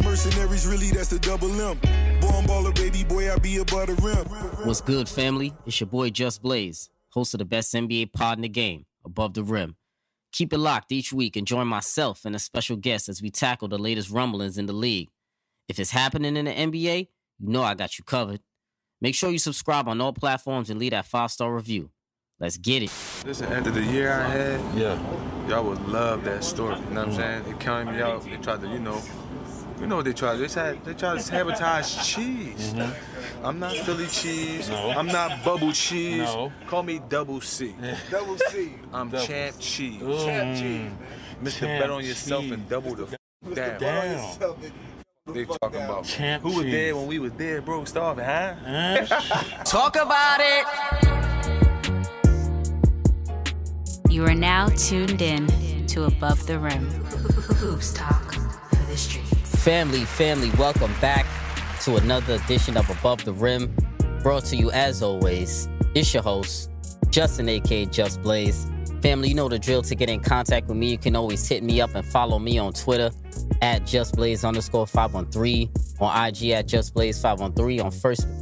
mercenaries, really, that's the double M. Born baller, baby boy, I be above the rim. What's good, family? It's your boy, Just Blaze, host of the best NBA pod in the game, Above the Rim. Keep it locked each week and join myself and a special guest as we tackle the latest rumblings in the league. If it's happening in the NBA, you know I got you covered. Make sure you subscribe on all platforms and leave that 5-star review. Let's get it. Listen, after the year I had, y'all would love that story. You know what I'm saying? They counted me out. They tried to, you know what they tried to do. They tried to sabotage cheese. Mm-hmm. I'm not Philly cheese. No. I'm not bubble cheese. No. Call me Double C. Double C. I'm Champ Cheese. Champ cheese. Mr. Bet on yourself and double the down. They talking about Champ who was cheese. there when we was there, bro, starving, huh? Talk about it! You are now tuned in to Above the Rim. Hoops talk for the streets. Family, welcome back to another edition of Above the Rim. Brought to you, as always, it's your host, Justin, a.k.a. Just Blaze. Family, you know the drill. To get in contact with me, you can always hit me up and follow me on Twitter at JustBlaze_513, on IG at JustBlaze513, on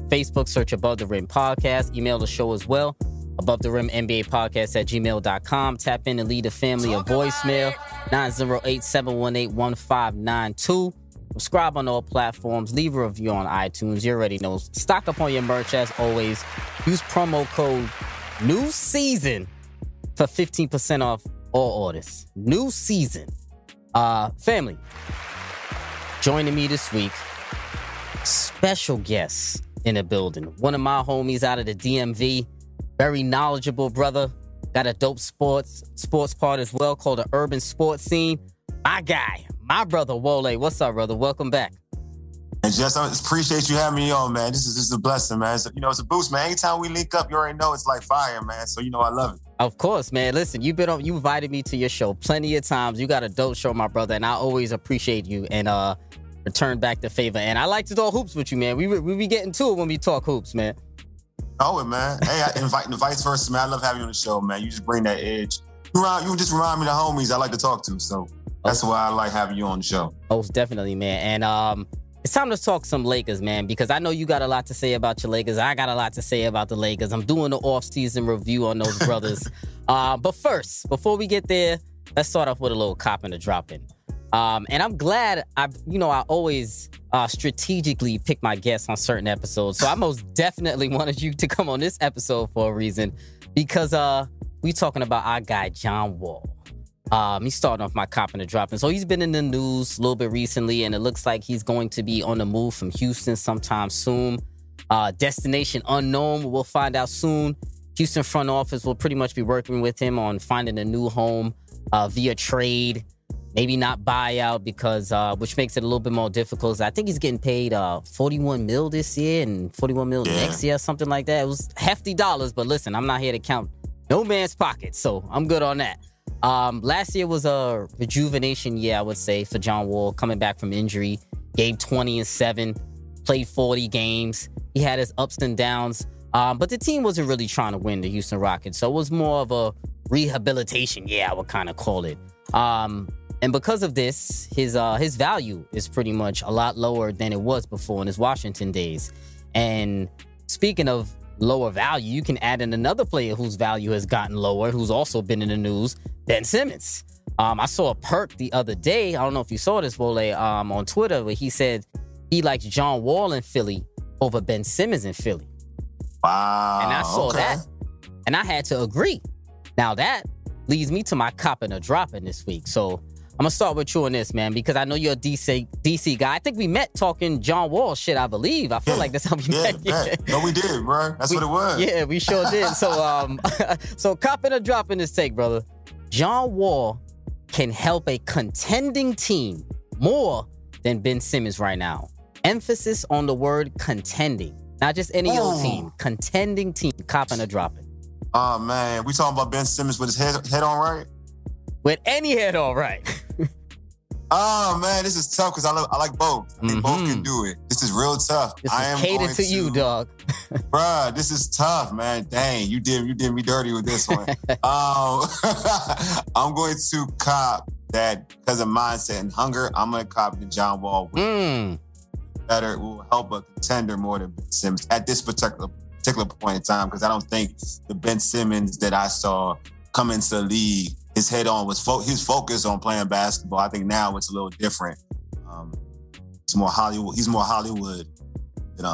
Facebook, search Above the Rim Podcast. Email the show as well, Above the Rim NBA Podcast at gmail.com. Tap in and leave the family a voicemail, 908-718-1592. Subscribe on all platforms. Leave a review on iTunes. You already know. Stock up on your merch as always. Use promo code New Season for 15% off all orders. New Season. Family, joining me this week, special guest in the building. One of my homies out of the DMV. Very knowledgeable brother. Got a dope sports part as well called the Urban Sports Scene. My guy, my brother, Wole. What's up, brother? Welcome back. And Jess, I appreciate you having me on, man. This is a blessing, man. So, it's a boost, man. Anytime we link up, you already know it's like fire, man. So, I love it. Of course, man. Listen, you invited me to your show plenty of times. You got a dope show, my brother, and I always appreciate you and return back the favor. And I like to talk hoops with you, man. We be getting to it when we talk hoops, man. Oh, man. Hey, I invite the vice versa, man. I love having you on the show, man. You just bring that edge. You just remind me of the homies I like to talk to. So that's why I like having you on the show. Most definitely, man. And it's time to talk some Lakers, man, because I know you got a lot to say about your Lakers. I got a lot to say about the Lakers. I'm doing the offseason review on those brothers. But first, before we get there, let's start off with a little cop and a drop in. And I'm glad I always strategically pick my guests on certain episodes. So I most definitely wanted you to come on this episode for a reason, because we talking about our guy, John Wall. He's starting off my cop and the dropping. So he's been in the news a little bit recently, and it looks like he's going to be on the move from Houston sometime soon. Destination unknown. We'll find out soon. Houston front office will pretty much be working with him on finding a new home via trade. Maybe not buyout, because which makes it a little bit more difficult. I think he's getting paid $41 million this year and $41 million next year, something like that. It was hefty dollars, but listen, I'm not here to count no man's pockets, so I'm good on that. Last year was a rejuvenation year, I would say, for John Wall, coming back from injury. Gave 20 and 7, played 40 games. He had his ups and downs, but the team wasn't really trying to win, the Houston Rockets, so it was more of a rehabilitation, I would kind of call it. And because of this, his value is pretty much a lot lower than it was before in his Washington days. And speaking of lower value, you can add in another player whose value has gotten lower, who's also been in the news, Ben Simmons. I saw a perk the other day. I don't know if you saw this, Wole, on Twitter, where he said he likes John Wall in Philly over Ben Simmons in Philly. Wow. And I saw that, and I had to agree. Now that leads me to my cop and a drop in this week. So I'm going to start with you on this, man, because I know you're a DC guy. I think we met talking John Wall shit, I believe. I feel like that's how we met. Yeah. No, we did, bro. What it was. Yeah, we sure did. So, so cop and a drop in this take, brother. John Wall can help a contending team more than Ben Simmons right now. Emphasis on the word contending. Not just any old team. Contending team. Cop and a drop in. Oh, man. We talking about Ben Simmons with his head on right? With any head on right. Oh, man, this is tough because I like both. I think both can do it. This is real tough. This is catered to you, dog. Bruh, this is tough, man. Dang, you did me dirty with this one. I'm going to cop that because of mindset and hunger, I'm going to cop the John Wall. Better will help a contender more than Ben Simmons at this particular point in time, because I don't think the Ben Simmons that I saw come into the league, his head on was his focus on playing basketball. I think now it's a little different. He's more Hollywood than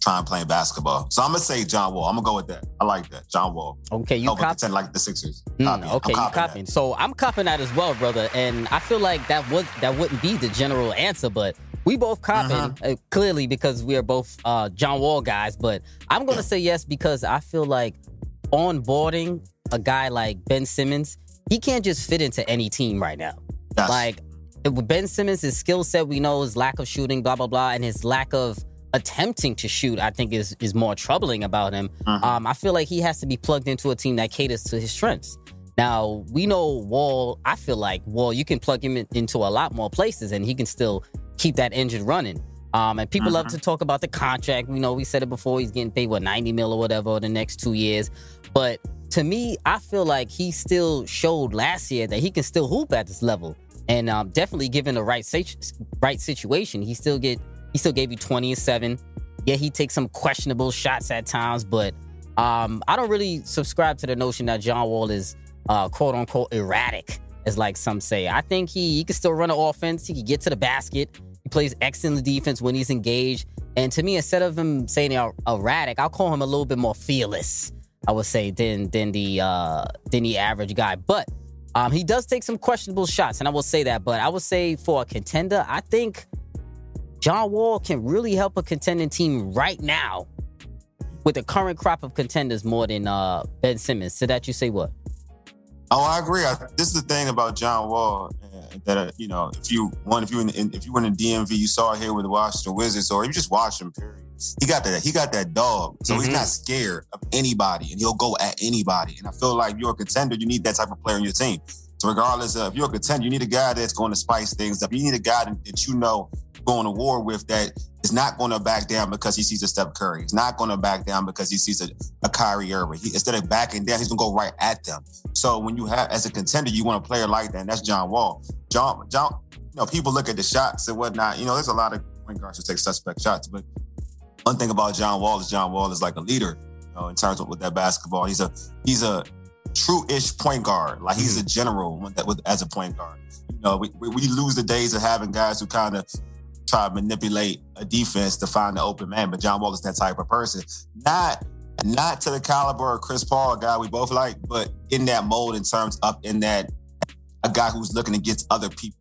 trying playing basketball. So I'm gonna say John Wall. I'm gonna go with that. I like that, John Wall. Okay, you contend like the Sixers. Okay, you copying. So I'm copying that as well, brother. And I feel like that wouldn't be the general answer, but we both copying clearly because we are both John Wall guys. But I'm gonna say yes because I feel like onboarding a guy like Ben Simmons, he can't just fit into any team right now. Yes. Like with Ben Simmons, his skill set we know is lack of shooting, blah blah blah, and his lack of attempting to shoot, I think is more troubling about him. I feel like he has to be plugged into a team that caters to his strengths. Now, we know Wole, I feel like Wole, you can plug him into a lot more places and he can still keep that engine running. And people love to talk about the contract. We know we said it before, he's getting paid, $90 million or whatever over the next 2 years. But to me, I feel like he still showed last year that he can still hoop at this level. And definitely given the right situation, he still gave you 20 and 7. Yeah, he takes some questionable shots at times, but I don't really subscribe to the notion that John Wall is quote unquote erratic, as like some say. I think he can still run an offense. He can get to the basket. He plays excellent defense when he's engaged. And to me, instead of him saying erratic, I'll call him a little bit more fearless, I would say, than the average guy. But he does take some questionable shots, and I will say that. But I would say for a contender, I think John Wall can really help a contending team right now with the current crop of contenders more than Ben Simmons. So that you say what? Oh, I agree. This is the thing about John Wall that if you were in the DMV, you saw it here with the Washington Wizards, or you just watch him. Period. He got that dog, so he's not scared of anybody, and he'll go at anybody. And I feel like if you're a contender, you need that type of player on your team. So regardless of if you're a contender, you need a guy that's going to spice things up. You need a guy that you know going to war with that is not going to back down because he sees a Steph Curry. He's not going to back down because he sees a Kyrie Irving. Instead of backing down, he's going to go right at them. So when you have, as a contender, you want a player like that, and that's John Wall. John, people look at the shots and whatnot. There's a lot of point guards who take suspect shots, but one thing about John Wall is like a leader, in terms of with that basketball. He's a true-ish point guard. Like he's a general as a point guard. We lose the days of having guys who kind of try to manipulate a defense to find the open man, but John Wall is that type of person. Not to the caliber of Chris Paul, a guy we both like, but in that mold in terms of a guy who's looking to get other people,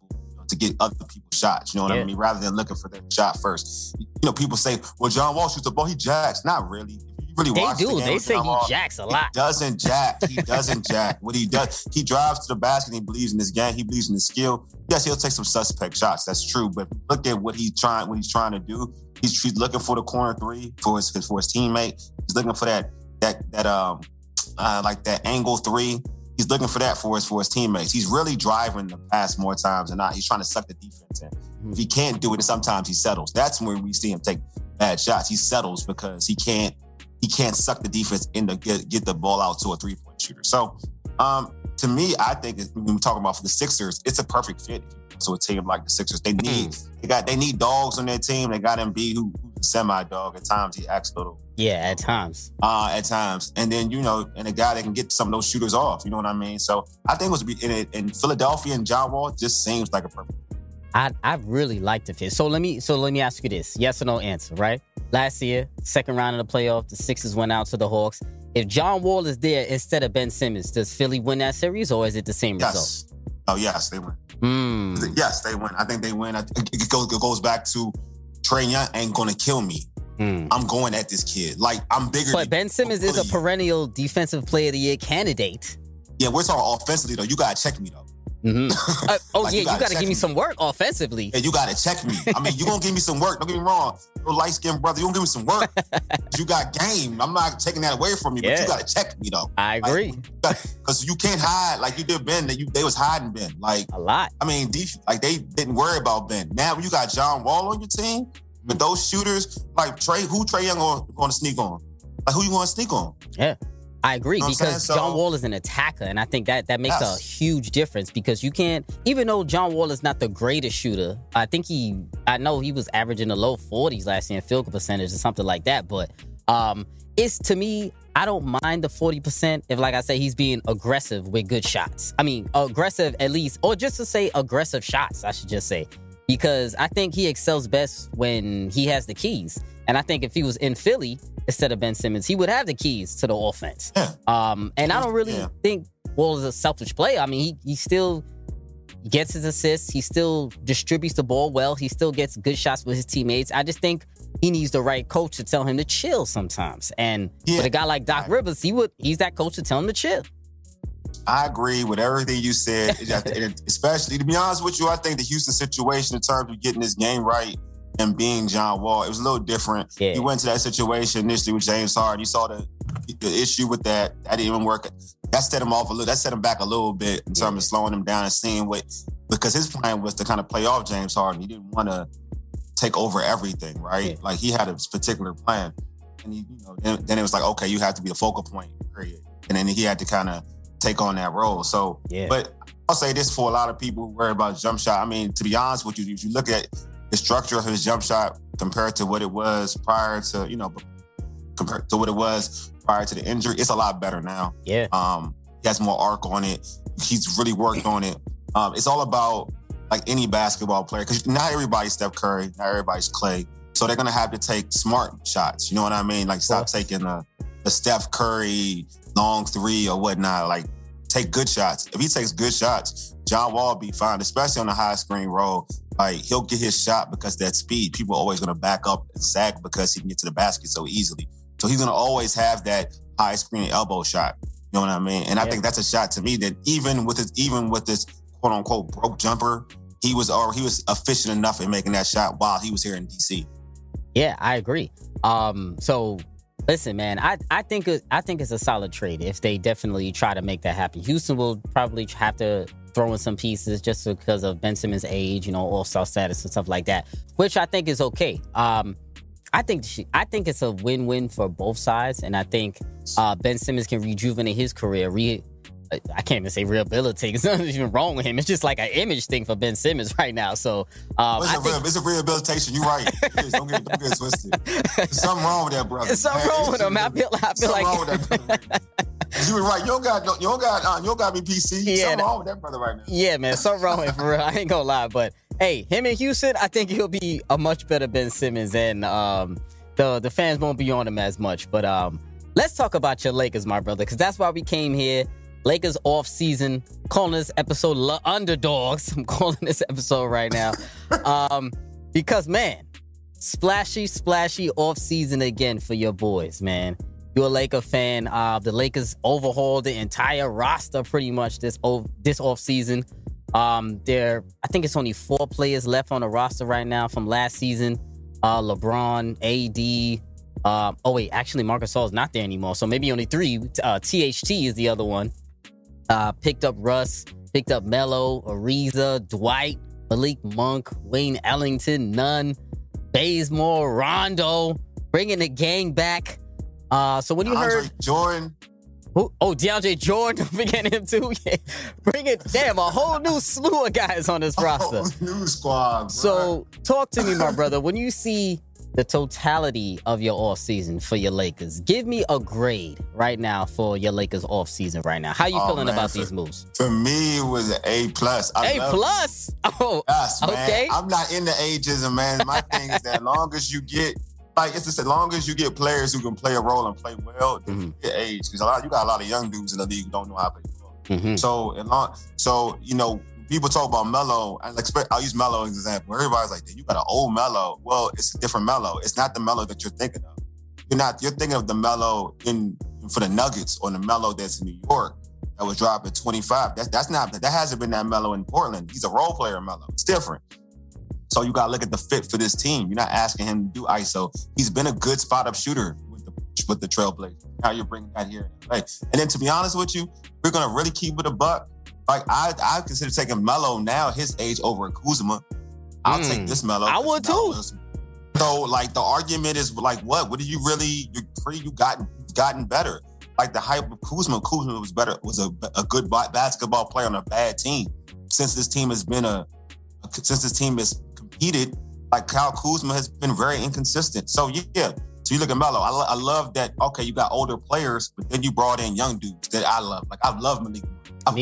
to get other people's shots. You know what I mean? Rather than looking for their shot first. People say, well, John Wall shoots the ball, he jacks. Not really. If you really watch the game, they say he jacks a lot. He doesn't jack. What he does, he drives to the basket and he believes in his game. He believes in his skill. Yes, he'll take some suspect shots. That's true. But look at what he's trying to do. He's looking for the corner three for his teammate. He's looking for that angle three. He's looking for that for his teammates. He's really driving the pass more times than not. He's trying to suck the defense in. If he can't do it, and sometimes he settles. That's where we see him take bad shots. He settles because he can't suck the defense in to get the ball out to a three-point shooter. So, to me, I think when we're talking about for the Sixers, it's a perfect fit to a team like the Sixers. They need dogs on their team. They got Embiid, who's a semi-dog. At times, he acts a little. Yeah, at times. And then, and a guy that can get some of those shooters off. You know what I mean? So I think it was in Philadelphia and John Wall just seems like a perfect. I really like the fit. So let me ask you this. Yes or no answer, right? Last year, second round of the playoff, the Sixers went out to the Hawks. If John Wall is there instead of Ben Simmons, does Philly win that series or is it the same result? Oh, yes, they win. Yes, they win. I think they win. It goes back to Trae Young ain't going to kill me. I'm going at this kid. Like, I'm bigger. But Ben Simmons is a perennial defensive player of the year candidate. Yeah, we're talking offensively, though. You got to check me, though. You got to give me some work offensively. Yeah, you got to check me. I mean, you're going to give me some work. Don't get me wrong. You're a light-skinned brother. You're going to give me some work. You got game. I'm not taking that away from you, but you got to check me, though. I agree. Because you can't hide like you did Ben. They was hiding Ben. Like, a lot. I mean, they didn't worry about Ben. Now, when you got John Wall on your team, with those shooters, like Trae Young going to sneak on? Like, who you want to sneak on? Yeah. I agree, You know because John Wall is an attacker, and I think that makes a huge difference, because you can't, even though John Wall is not the greatest shooter, I know he was averaging the low 40s last year in field goal percentage or something like that, but it's, to me, I don't mind the 40% if, like I say, he's being aggressive with good shots. I mean, aggressive at least, or just to say aggressive shots, I should just say, because I think he excels best when he has the keys. And I think if he was in Philly instead of Ben Simmons, he would have the keys to the offense. Yeah. And I don't really think Wall is a selfish player. I mean, he still gets his assists. He still distributes the ball well. He still gets good shots with his teammates. I just think he needs the right coach to tell him to chill sometimes. And with a guy like Doc Rivers, he's that coach to tell him to chill. I agree with everything you said, especially, to be honest with you, I think the Houston situation in terms of getting this game right and being John Wall, it was a little different. Yeah. He went to that situation initially with James Harden. You saw the issue with that. That didn't even work. That set him off a little. That set him back a little bit in terms of slowing him down and seeing because his plan was to kind of play off James Harden. He didn't want to take over everything, right? Yeah. Like, he had a particular plan. And then it was like, okay, you have to be the focal point, period. And then he had to kind of take on that role. So, but I'll say this for a lot of people who worry about jump shot. I mean, to be honest with you, if you look at the structure of his jump shot compared to what it was prior to, compared to what it was prior to the injury, it's a lot better now. Yeah. He has more arc on it. He's really worked on it. It's all about, like, any basketball player, because not everybody's Steph Curry, not everybody's Clay. So they're going to have to take smart shots. You know what I mean? Like, stop taking the Steph Curry long three or whatnot. Like, take good shots. If he takes good shots, John Wall will be fine, especially on the high screen roll. Like, he'll get his shot because that speed. People are always going to back up and sag because he can get to the basket so easily. So he's going to always have that high screen elbow shot. You know what I mean? And I think that's a shot to me that even with this quote unquote broke jumper, he was efficient enough in making that shot while he was here in DC. Yeah, I agree. So listen, man, I think it's a solid trade if they definitely try to make that happen. Houston will probably have to throw in some pieces just because of Ben Simmons' age, all-star status and stuff like that, which I think is okay. I think it's a win-win for both sides, and I think Ben Simmons can rejuvenate his career. I can't even say rehabilitate. There's nothing even wrong with him. It's just like an image thing for Ben Simmons right now. So it's a rehabilitation. You're right. Don't get twisted. There's something wrong with that brother. There's something wrong with him. I feel like wrong with that brother. You were right. You don't got me PC. Yeah, something wrong with that brother right now. Yeah, man. Something wrong with him for real. I ain't gonna lie, but hey, him in Houston, I think he'll be a much better Ben Simmons, and the fans won't be on him as much. But let's talk about your Lakers, my brother, because that's why we came here. Lakers off-season, calling this episode LeUnderdogs. I'm calling this episode right now. Because, man, splashy off-season again for your boys, man. You're a Laker fan. The Lakers overhauled the entire roster pretty much this off-season. I think it's only 4 players left on the roster right now from last season. LeBron, AD. Actually, Marc Gasol's not there anymore, so maybe only 3. THT is the other one. Picked up Russ, picked up Melo, Ariza, Dwight, Malik Monk, Wayne Ellington, Nunn, Bazemore, Rondo, bringing the gang back. So when you heard Jordan, DeAndre Jordan, don't forget him too. Yeah. Bring it, damn, a whole new slew of guys on this roster. New squad. Bro. So talk to me, my brother. When you see the totality of your off season for your Lakers, give me a grade right now for your Lakers off season right now. How you feeling about these moves? For me, it was an A+. A+? Oh, yes, man. Okay. I'm not into ageism, man. My thing is that as long as you get players who can play a role and play well, then get age. Because you got a lot of young dudes in the league who don't know how to play football. So people talk about Melo, and I'll use Melo as an example. Everybody's like, you got an old Melo. Well, it's a different Melo. It's not the Melo that you're thinking of. You're thinking of the Melo for the Nuggets, or the Melo that's in New York that was dropping 25. That hasn't been that Melo in Portland. He's a role player Melo. It's different. So you got to look at the fit for this team. You're not asking him to do ISO. He's been a good spot-up shooter with the Trailblazers. Now you're bringing that here. Right? And then, to be honest with you, we're going to really keep it a buck. Like, I consider taking Melo now, his age, over Kuzma. I'll take this Melo. I would too. So, like, the argument is like, what? What do you really? You've gotten better. like the hype of Kuzma. Kuzma was a good basketball player on a bad team. Since this team has competed, like Kyle Kuzma has been very inconsistent. So yeah. So you look at Melo. I love that. Okay, you got older players, but then you brought in young dudes that I love. Like I love Malik. I'm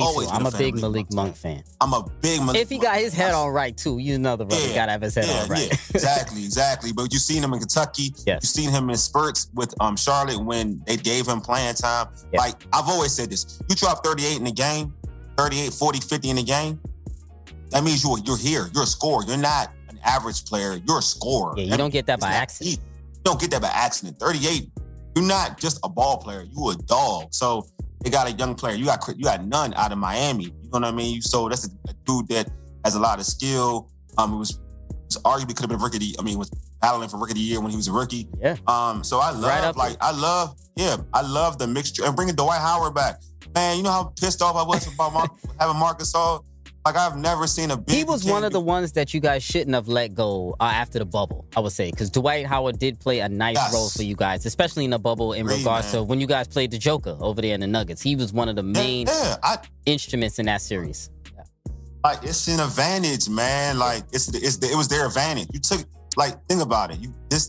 a big Malik Monk fan. I'm a big Malik. If he got his head on right too, you know the brother got to have his head on right. Yeah, exactly. But you've seen him in Kentucky. Yes. You've seen him in spurts with Charlotte when they gave him playing time. Yes. Like I've always said this: you drop 38 in the game, 38, 40, 50 in the game. That means you're here. You're a scorer. You're not an average player. You're a scorer. Yeah, you don't get that by accident. You don't get that by accident. 38, you're not just a ball player. You a dog. So they got a young player. You got none out of Miami. You know what I mean? So that's a dude that has a lot of skill. It was arguably could have been rookie. He was battling for rookie of the year when he was a rookie. Yeah. So I love the mixture and bringing Dwight Howard back. Man, you know how pissed off I was about having Marcus Gasol. Like, I've never seen a big... He was one of the ones that you guys shouldn't have let go after the bubble, I would say. Because Dwight Howard did play a nice role for you guys, especially in the bubble in regards to when you guys played the Joker over there in the Nuggets. He was one of the main instruments in that series. Yeah. Like, it's an advantage, man. Like, it was their advantage. You took... Like, think about it.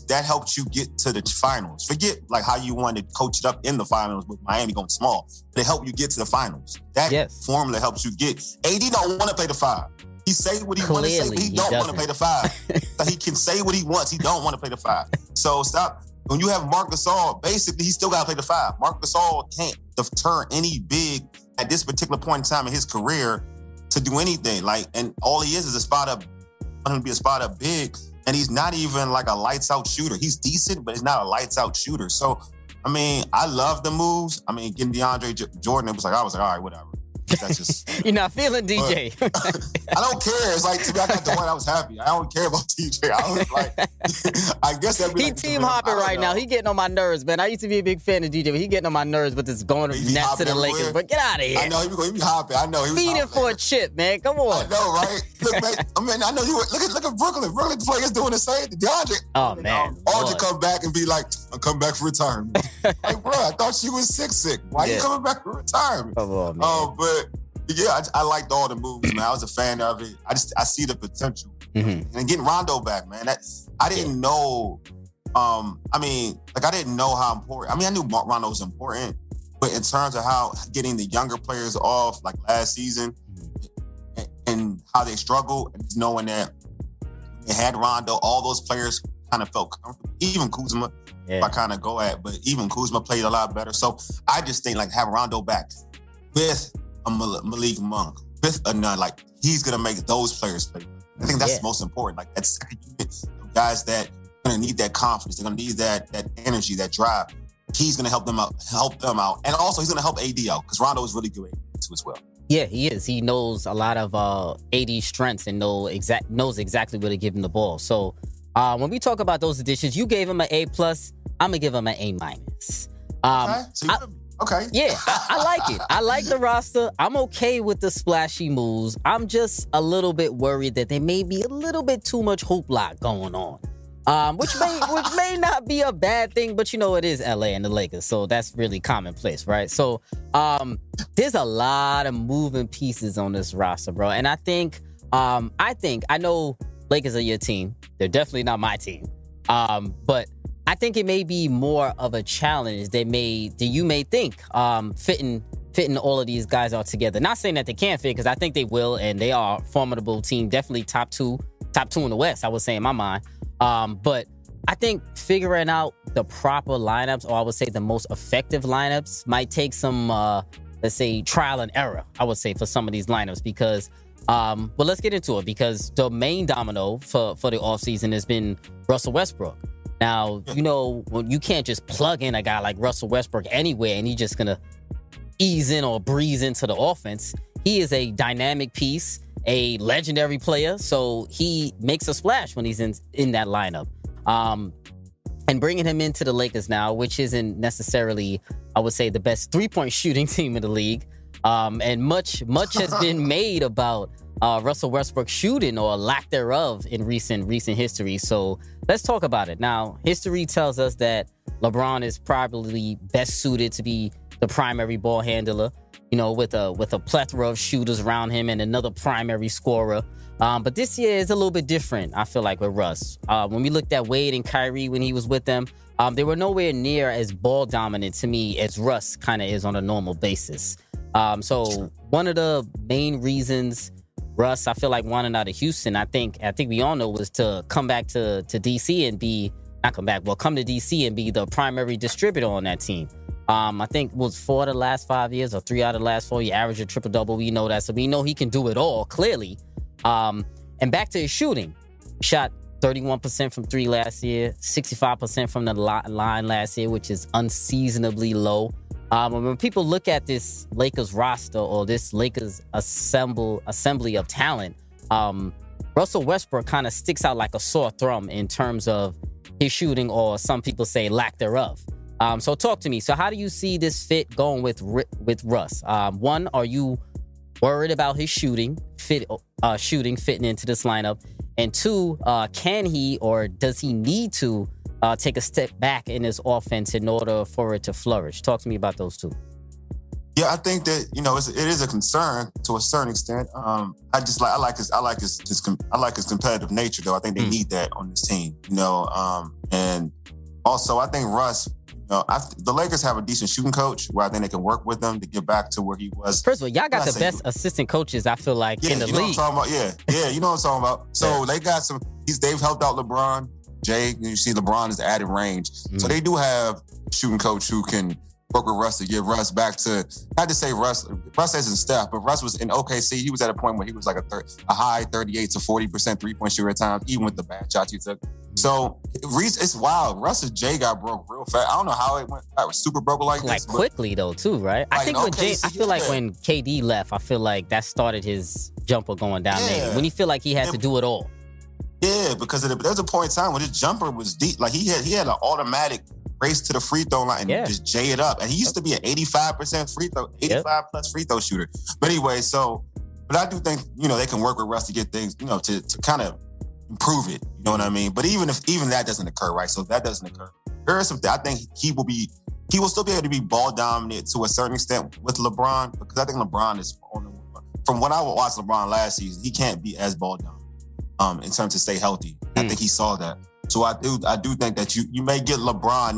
That helped you get to the finals. Forget like how you wanted to coach it up in the finals with Miami going small. They helped you get to the finals. That formula helps you get. AD don't want to play the 5. He say what he wants to say, but he don't want to play the 5. Like, he can say what he wants. He don't want to play the 5. So stop. When you have Marc Gasol, basically he still got to play the 5. Marc Gasol can't deter any big at this particular point in time in his career to do anything. Like, and all he is a spot up. Want him to be a spot up big. And he's not even like a lights out shooter. He's decent, but he's not a lights out shooter. So, I mean, I love the moves. I mean, getting DeAndre Jordan, I was like, all right, whatever. That's just... You're not feeling DJ. I don't care. It's like, to me, I got the one, I was happy. I don't care about DJ. I was like, I guess that'd be he team hopping right now. He getting on my nerves, man. I used to be a big fan of DJ, but he getting on my nerves with this going next to the Lakers. But get out of here. I know, he be hopping. I know. He was feeding for a chip, man. Come on. I know, right? Look, man, I mean, I know you were, look at Brooklyn. Brooklyn players doing the same. DeAndre. Oh, man. Aldridge come back and be like, I'm coming back for retirement. Like, bro, I thought she was sick. Why you coming back for retirement? Come on, man. But yeah, I liked all the moves, man. I was a fan of it. I see the potential. Mm-hmm. And getting Rondo back, man. I didn't know. I didn't know how important. I mean, I knew Rondo was important, but in terms of how getting the younger players off, like last season, and how they struggled, and just knowing that they had Rondo, all those players kind of felt comfortable. Even Kuzma, if I kind of go at, but even Kuzma played a lot better. So I just think like having Rondo back with a Malik Monk, with a none, like he's gonna make those players play. I think that's the most important. Like that's guys that are gonna need that confidence. They're gonna need that energy, that drive. He's gonna help them out, and also he's gonna help AD out because Rondo is really good too as well. Yeah, he is. He knows a lot of AD's strengths and knows exactly where to give him the ball. So when we talk about those additions, you gave him an A+. I'm gonna give him an A-. Okay. Yeah, I like it. I like the roster. I'm okay with the splashy moves. I'm just a little bit worried that there may be a little bit too much hoopla going on, which may not be a bad thing, but you know it is LA and the Lakers, so that's really commonplace, right? So there's a lot of moving pieces on this roster, bro, and I know Lakers are your team. They're definitely not my team, but I think it may be more of a challenge that you may think fitting all of these guys all together. Not saying that they can't fit, because I think they will, and they are a formidable team. Definitely top two in the West, I would say, in my mind. But I think figuring out the proper lineups, or I would say the most effective lineups, might take some, let's say, trial and error, I would say, for some of these lineups. Because, well, let's get into it. Because the main domino for the offseason has been Russell Westbrook. Now, you know, you can't just plug in a guy like Russell Westbrook anywhere and he's just going to ease in or breeze into the offense. He is a dynamic piece, a legendary player, so he makes a splash when he's in that lineup. And bringing him into the Lakers now, which isn't necessarily, I would say, the best three-point shooting team in the league. And much has been made about Russell Westbrook shooting or lack thereof in recent history. So let's talk about it. Now, history tells us that LeBron is probably best suited to be the primary ball handler, with a plethora of shooters around him and another primary scorer. But this year is a little bit different, I feel like, with Russ. When we looked at Wade and Kyrie when he was with them, they were nowhere near as ball dominant to me as Russ kind of is on a normal basis. So one of the main reasons Russ, I feel like, wanted out of Houston, I think we all know, was to come back to DC and come to DC and be the primary distributor on that team. I think it was 4 of the last 5 years or 3 out of the last 4. He averaged a triple-double. We know that. So we know he can do it all, clearly. And back to his shooting. Shot 31% from 3 last year, 65% from the line last year, which is unseasonably low. When people look at this Lakers roster or this Lakers assembly of talent, Russell Westbrook kind of sticks out like a sore thumb in terms of his shooting, or some people say lack thereof. So talk to me. So how do you see this fit going with Russ? One, are you worried about his shooting fitting into this lineup? And 2, can he or does he need to take a step back in his offense in order for it to flourish? Talk to me about those 2. Yeah, I think that it is a concern to a certain extent. I like his competitive nature, though. I think they need that on this team. And also I think Russ. The Lakers have a decent shooting coach where I think they can work with them to get back to where he was. First of all, y'all got the best assistant coaches, I feel like, in the league. Know what I'm talking about? Yeah, you know what I'm talking about. So they got some. They've helped out LeBron. Jay, you see LeBron is added range. So they do have a shooting coach who can work with Russ to get Russ back to, not to say Russ isn't Steph, but Russ was in OKC. He was at a point where he was like a high 38 to 40% three-point shooter at times, even with the bad shots he took. So it's wild. Russ's J got broke real fast. I don't know how it went. I was super broke like this. Like quickly though, too, right? I think when KD left, I feel like that started his jumper going down there. When he feel like he had to do it all. Yeah, because there's a point in time when his jumper was deep. Like he had an automatic race to the free throw line and just J it up. And he used to be an 85% plus free throw shooter. But anyway, but I do think, they can work with Russ to get things, to kind of improve it. You know what I mean? But even that doesn't occur, right? So if that doesn't occur, there is something. I think he will still be able to be ball dominant to a certain extent with LeBron, because I think LeBron is from what I watched LeBron last season, he can't be as ball dominant in terms of stay healthy. I think he saw that. So I do think that you may get LeBron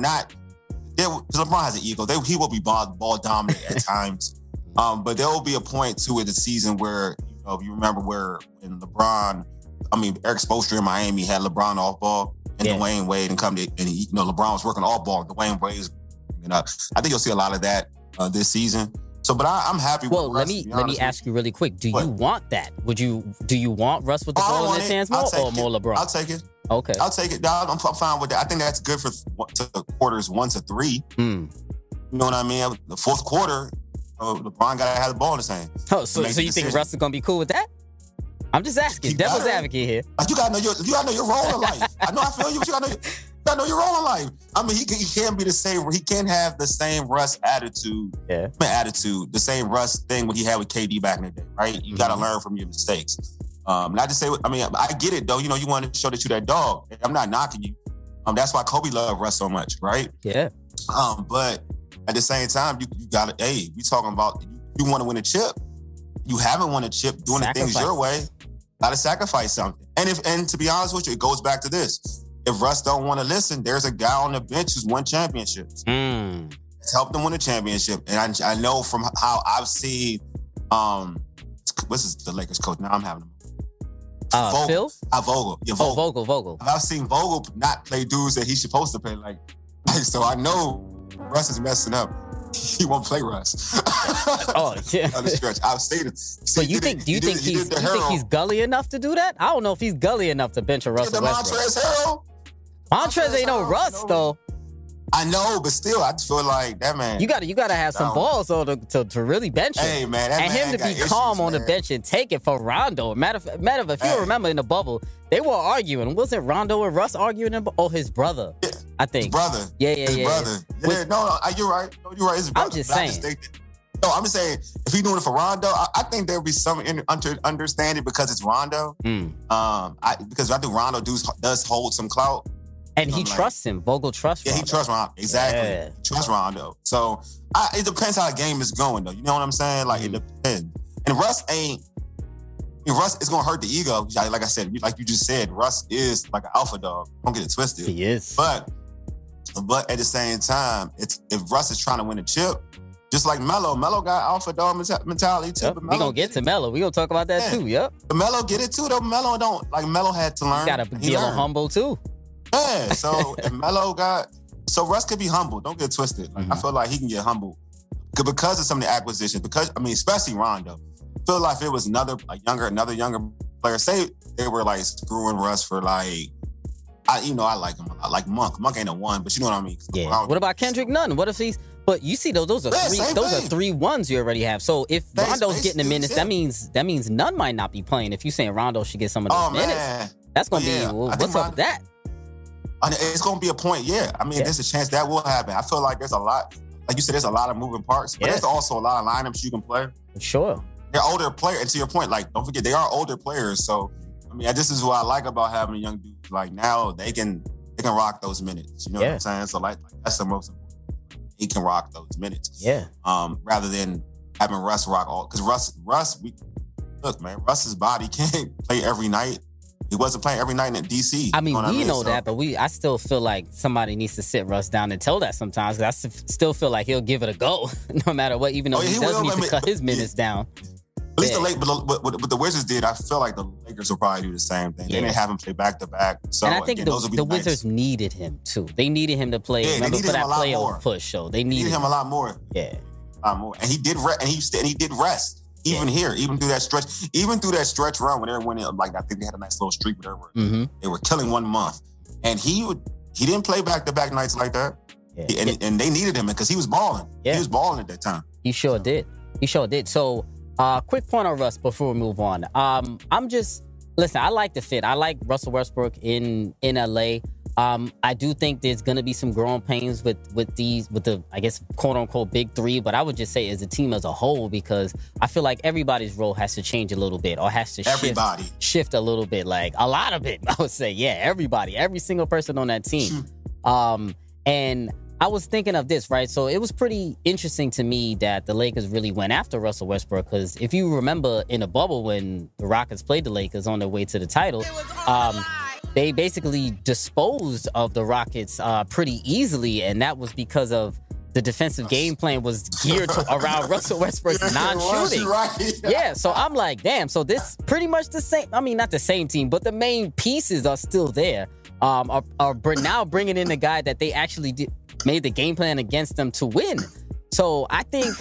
because LeBron has an ego. He will be ball dominant at times. But there will be a point to it this season where, if you remember when Eric Spoelstra in Miami had LeBron off ball and Dwayne Wade and LeBron was working off ball. Dwayne Wade is bringing up. I think you'll see a lot of that this season. So, but I'm happy with Russ. Let me ask you really quick. Do you want that? Do you want Russ with the ball in his hands more or more LeBron? I'll take it. Okay. I'll take it. I'm fine with that. I think that's good for quarters 1 to 3. You know what I mean? The fourth quarter, LeBron got to have the ball in his hand. Oh, so you think Russ is going to be cool with that? I'm just asking. Devil's advocate here. You gotta know your role in life. I feel you, but you gotta know your role in life. I mean, he can't be the same. He can't have the same Russ attitude. The same Russ thing what he had with KD back in the day, right? You gotta learn from your mistakes. Not to say, I get it though. You want to show that you're that dog. I'm not knocking you. That's why Kobe loved Russ so much, right? Yeah. But at the same time, you gotta. Hey, we talking about you want to win a chip. You haven't won a chip doing the things your way. Gotta sacrifice something. And to be honest with you, it goes back to this. If Russ don't want to listen, there's a guy on the bench who's won championships. It's helped them win a championship. And I know from how I've seen, what's the Lakers coach? Now I'm having him. Vogel? Phil? Vogel. Yeah, Vogel. Vogel. I've seen Vogel not play dudes that he's supposed to play. So I know Russ is messing up. He won't play Russ. Oh yeah. On the stretch, I've seen him. But do you think he's gully enough to do that? I don't know if he's gully enough to bench a Russell Westbrook. Montrez ain't no Russ though. I know, but still, I just feel like that man. You gotta have some balls though to really bench him. Hey man, that and man him to be calm on the bench and take it for Rondo. Matter of fact, if you remember in the bubble, they were arguing. Wasn't Rondo and Russ arguing? His brother. Yeah. I think. His brother. Yeah. His brother. Yeah, no, you're right. No, you're right. His brother. I'm just saying. I'm just saying, if he's doing it for Rondo, I think there'll be some understanding because it's Rondo. Because I think Rondo does hold some clout. And he trusts him. Vogel trusts Rondo. Yeah, he trusts Rondo. Exactly. Yeah. He trusts Rondo. So it depends how the game is going, though. You know what I'm saying? Like, it depends. And Russ is going to hurt the ego. Like I said, like you just said, Russ is like an alpha dog. Don't get it twisted. He is. But at the same time, if Russ is trying to win a chip, just like Melo got alpha dog mentality too. Yep. We're going to get to Melo. We're going to talk about that too. Yep. But Melo get it too, though. Melo had to learn. He got to be a little humble too. Yeah. So Russ could be humble. Don't get twisted. Like, I feel like he can get humble because of some of the acquisitions. Especially Rondo. I feel like if it was another younger player, say they were like screwing Russ for like, I like him a lot. Like Monk. Monk ain't a one, but you know what I mean? Yeah. What about Kendrick Nunn? What if he's... But you see, those are three ones you already have. So if Rondo's getting the minutes, that means Nunn might not be playing. If you're saying Rondo should get some of those minutes, that's going to be, what's up with that? It's going to be a point, yeah. I mean, there's a chance that will happen. I feel like there's a lot, like you said, there's a lot of moving parts, but there's also a lot of lineups you can play. Sure. They're older players, and to your point, like, don't forget, they are older players. So, I mean, this is what I like about having young dudes. Like, now they can rock those minutes. You know what I'm saying? So, like that's the most important. He can rock those minutes. Yeah. Rather than having Russ rock all, because Russ's body can't play every night. He wasn't playing every night in DC. I mean, we know that, but I still feel like somebody needs to sit Russ down and tell that sometimes. Because I still feel like he'll give it a go, no matter what. Even though he does need to cut his minutes down. At least what the Wizards did, I feel like the Lakers will probably do the same thing. They didn't have him play back to back. So, and I think the Wizards needed him too. They needed him to play. Remember for that playoff push show, they needed him a lot more. Yeah, a lot more. And he did rest. Even through that stretch run when they were winning, like I think they had a nice little streak where they were killing 1 month, and he didn't play back to back nights like that. Yeah. And they needed him because he was balling. Yeah. He was balling at that time. He sure did. So. Quick point on Russ before we move on. Listen, I like the fit. I like Russell Westbrook in LA. I do think there's going to be some growing pains with the, I guess, quote unquote big three, but I would just say as a team as a whole, because I feel like everybody's role has to change a little bit or has to shift a little bit, like a lot of it, I would say. Yeah, every single person on that team. And I was thinking of this, right? So it was pretty interesting to me that the Lakers really went after Russell Westbrook, because if you remember in the bubble when the Rockets played the Lakers on their way to the title, they basically disposed of the Rockets pretty easily, and that was because of the defensive game plan was geared around Russell Westbrook's non-shooting. Right. Yeah, so I'm like, damn, so this pretty much the same, I mean, not the same team, but the main pieces are still there. Are now bringing in the guy that they actually made the game plan against them to win. So I think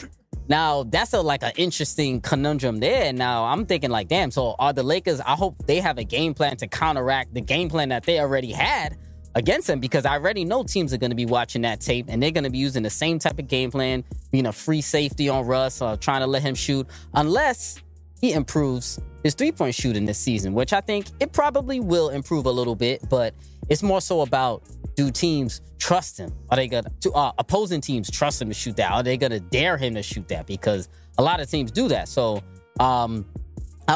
now that's an interesting conundrum there. Now I'm thinking like, damn, so are the Lakers, I hope they have a game plan to counteract the game plan that they already had against them, because I already know teams are going to be watching that tape and they're going to be using the same type of game plan, being a free safety on Russ or trying to let him shoot, unless he improves his three-point shooting this season, which I think it probably will improve a little bit, but it's more so about, do teams trust him? Are they gonna opposing teams trust him to shoot that? Are they gonna dare him to shoot that? Because a lot of teams do that. So I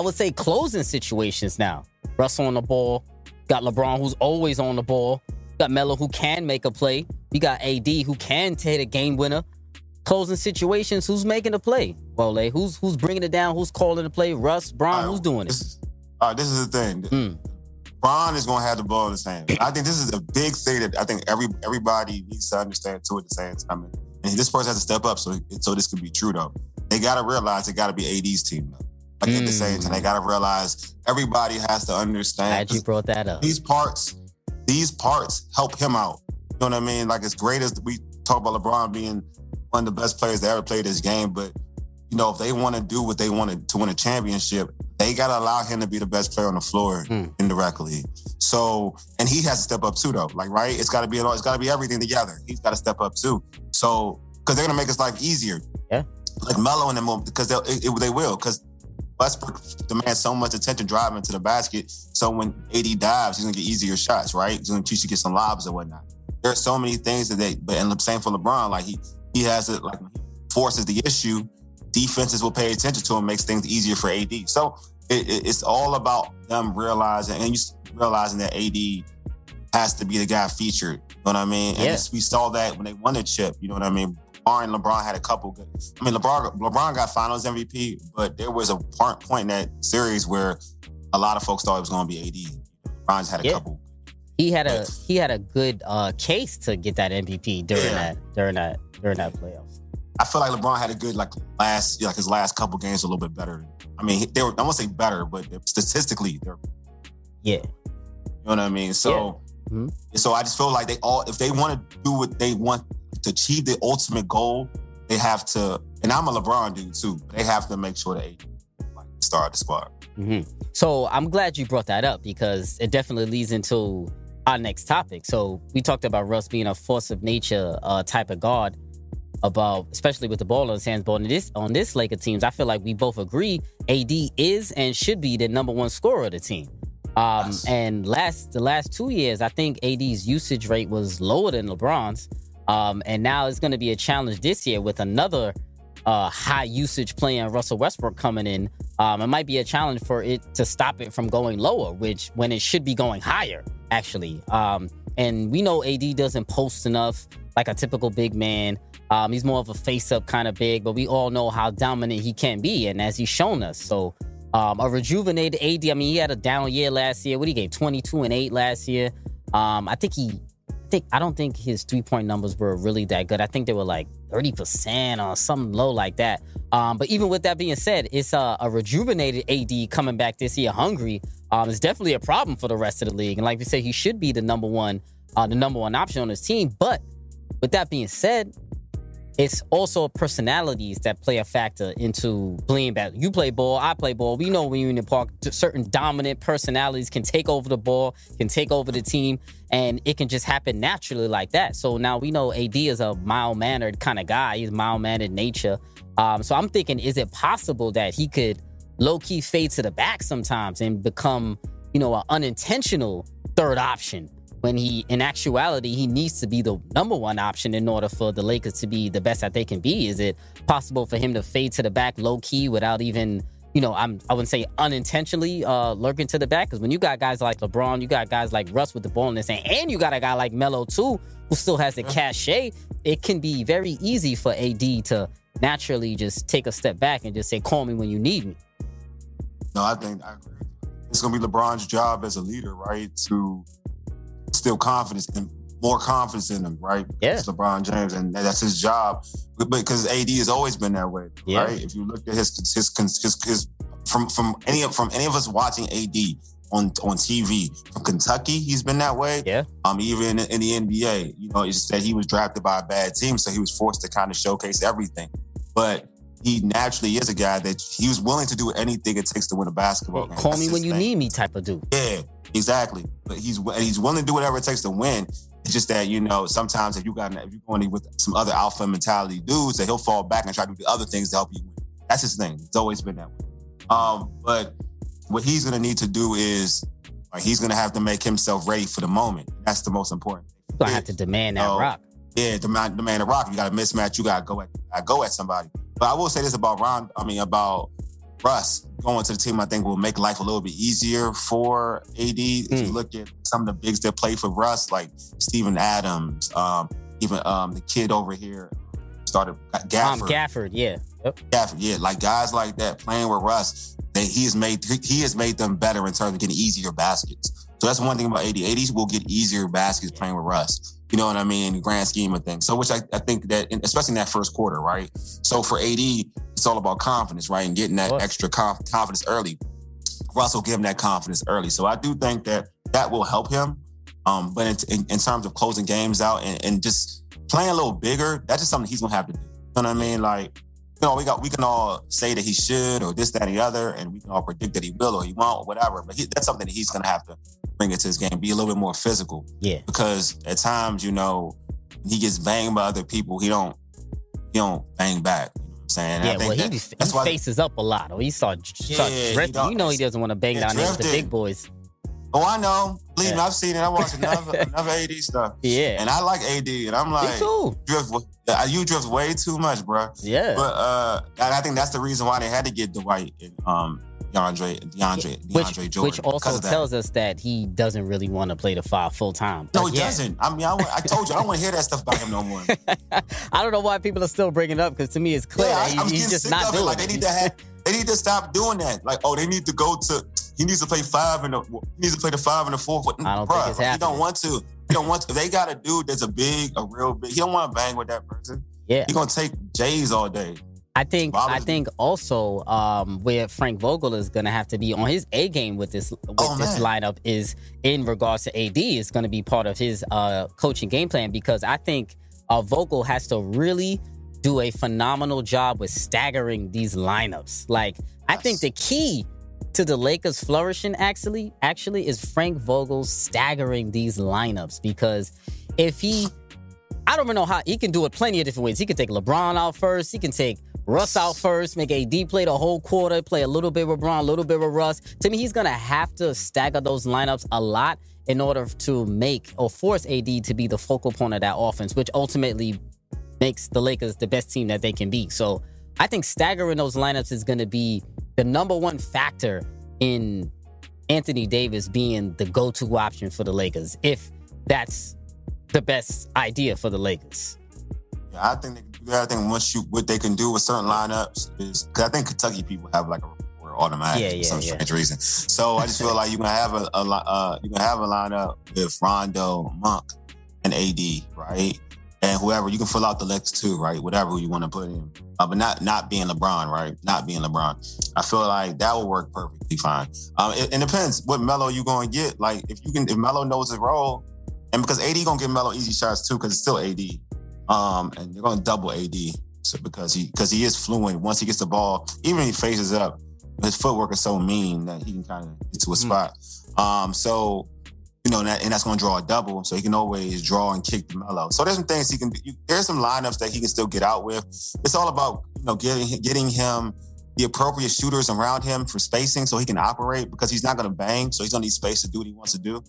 would say closing situations now. Russell on the ball, got LeBron who's always on the ball, got Melo who can make a play, you got AD who can take a game winner. Closing situations, who's making the play? Wole, who's bringing it down? Who's calling the play? Russ, Bron, who's doing it? This is the thing. Bron is going to have the ball in his hand. I think this is a big thing that I think everybody needs to understand too at the same time. And this person has to step up so this can be true though. They got to realize it got to be AD's team though. Like at the same time, they got to realize everybody has to understand. Glad you brought that up. These parts help him out. You know what I mean? Like as great as we talk about LeBron being one of the best players that ever played this game, but you know, if they want to do what they want to win a championship, they got to allow him to be the best player on the floor indirectly. So, and he has to step up too, though. Like, right? It's got to be everything together. He's got to step up too. So, because they're gonna make his life easier. Yeah. Like Melo in the moment, because they will. Because Westbrook demands so much attention driving to the basket. So when AD dives, he's gonna get easier shots, right? He's gonna teach you to get some lobs or whatnot. There are so many things and the same for LeBron. Like he has it. Like when he forces the issue, defenses will pay attention to him, makes things easier for AD. So it's all about them realizing that AD has to be the guy featured. You know what I mean? Yeah. And we saw that when they won the chip. You know what I mean? LeBron had a couple good. I mean, LeBron got Finals MVP, but there was a point in that series where a lot of folks thought it was going to be AD. LeBron's had a couple. He had a good case to get that MVP during that playoffs. I feel like LeBron had a good his last couple games were a little bit better. I mean, they were, I won't say better, but statistically they're. Yeah. You know what I mean? So, so I just feel like if they want to do what they want to achieve the ultimate goal, they have to. And I'm a LeBron dude too. But they have to make sure they start the squad. Mm-hmm. So I'm glad you brought that up because it definitely leads into our next topic. So we talked about Russ being a force of nature type of guard, especially with the ball in his hands. But on this Laker teams, I feel like we both agree AD is and should be the number one scorer of the team. And the last 2 years, I think AD's usage rate was lower than LeBron's. And now it's going to be a challenge this year with another high usage player, Russell Westbrook, coming in. It might be a challenge for it to stop it from going lower, when it should be going higher, actually. And we know AD doesn't post enough like a typical big man. He's more of a face-up kind of big, but we all know how dominant he can be, and as he's shown us. So a rejuvenated AD, I mean, he had a down year last year. What he gave 22 and 8 last year. I don't think his 3-point numbers were really that good. I think they were like 30% or something low like that. But even with that being said, it's a rejuvenated AD coming back this year hungry. It's definitely a problem for the rest of the league. And like we said, he should be the number one option on his team. But with that being said, it's also personalities that play a factor into playing back. You play ball, I play ball. We know when you're in the park, certain dominant personalities can take over the ball, can take over the team, and it can just happen naturally like that. So now we know AD is a mild-mannered kind of guy. He's mild-mannered nature. So I'm thinking, is it possible that he could low-key fade to the back sometimes and become, an unintentional third option? When in actuality, he needs to be the number one option in order for the Lakers to be the best that they can be. Is it possible for him to fade to the back low key without even, I wouldn't say unintentionally lurking to the back? Because when you got guys like LeBron, you got guys like Russ with the ball in his hand, and you got a guy like Melo too, who still has the cachet, it can be very easy for AD to naturally just take a step back and just say, call me when you need me. No, I agree. It's going to be LeBron's job as a leader, right, to still more confidence in him, right? Yeah. It's LeBron James, and that's his job. But because AD has always been that way, right? If you look at his from any of us watching AD on TV from Kentucky, he's been that way. Yeah. Even in the NBA, it's just that he was drafted by a bad team, so he was forced to kind of showcase everything. But he naturally is a guy that he was willing to do anything it takes to win a basketball game. Call me when you need me type of dude. Yeah, exactly. But he's willing to do whatever it takes to win. It's just that, sometimes if you're going with some other alpha mentality dudes, that he'll fall back and try to do the other things to help you win. That's his thing. It's always been that way. But what he's going to need to do is he's going to have to make himself ready for the moment. That's the most important thing. You're going to have to demand that rock. Yeah, demand the rock. You got to mismatch. You got to go at somebody. But I will say this about Russ going to the team. I think will make life a little bit easier for AD. If you look at some of the bigs that play for Russ, like Steven Adams, even the kid over here started Gafford. Gafford, yeah. Yep. Gafford, yeah. Like guys like that playing with Russ, he has made them better in terms of getting easier baskets. So that's one thing about AD. AD will get easier baskets playing with Russ. You know what I mean? In the grand scheme of things. So which I think that, especially in that first quarter, right? So for AD, it's all about confidence, right? And getting that extra confidence early. Russ will give him that confidence early. So I do think that will help him. But in terms of closing games out and just playing a little bigger, that's just something he's going to have to do. You know what I mean? Like, we can all say that he should or this, that, and the other, and we can all predict that he will or he won't or whatever. But that's something that he's going to have to bring it to his game, be a little bit more physical. Yeah. Because at times, he gets banged by other people. He don't bang back. You know what I'm saying? Yeah, he faces up a lot. Or he starts drifting. He doesn't want to bang down against the big boys. Oh, I know. Believe me, I've seen it. I watched another AD stuff. Yeah. And I like AD. And I'm like, me too. You drift way too much, bro. Yeah. But I think that's the reason why they had to get Dwight DeAndre Jordan. Which also tells us that he doesn't really want to play the 5 full time. No, he doesn't. I mean, I told you, I don't want to hear that stuff about him no more. I don't know why people are still bringing it up, because to me it's clear that he's just not doing it. They need to stop doing that. Like, they need to go to. He needs to play 5 and he needs to play the 5 and the 4. I don't think it's happening. He don't want to. He don't want to. They got a dude that's a real big. He don't want to bang with that person. Yeah, he gonna take J's all day. I think also where Frank Vogel is going to have to be on his A game with this lineup is in regards to AD is going to be part of his coaching game plan, because I think Vogel has to really do a phenomenal job with staggering these lineups. Like, I think the key to the Lakers flourishing actually is Frank Vogel staggering these lineups, because if I don't even know how he can do it plenty of different ways. He can take LeBron out first. He can take Russ out first, make AD play the whole quarter, play a little bit with LeBron, a little bit with Russ. To me, he's going to have to stagger those lineups a lot in order to make or force AD to be the focal point of that offense, which ultimately makes the Lakers the best team that they can be. So I think staggering those lineups is going to be the number one factor in Anthony Davis being the go-to option for the Lakers, if that's the best idea for the Lakers. Yeah, I think what they can do with certain lineups is, because I think Kentucky people have like a reward automatic for some strange reason. So I just feel like you're gonna have a lineup with Rondo, Monk, and AD, right? And whoever you can fill out the next 2, right? Whatever you want to put in, but not being LeBron, right? Not being LeBron. I feel like that will work perfectly fine. It depends what Melo you gonna get. Like if Melo knows his role, and because AD gonna give Melo easy shots too, because it's still AD. And they're going to double AD because he is fluent. Once he gets the ball, even if he faces up, his footwork is so mean that he can kind of get to a spot. So, and that's going to draw a double, so he can always draw and kick the Melo. So there's some things he can do. There's some lineups that he can still get out with. It's all about, getting him the appropriate shooters around him for spacing so he can operate, because he's not going to bang, so he's going to need space to do what he wants to do.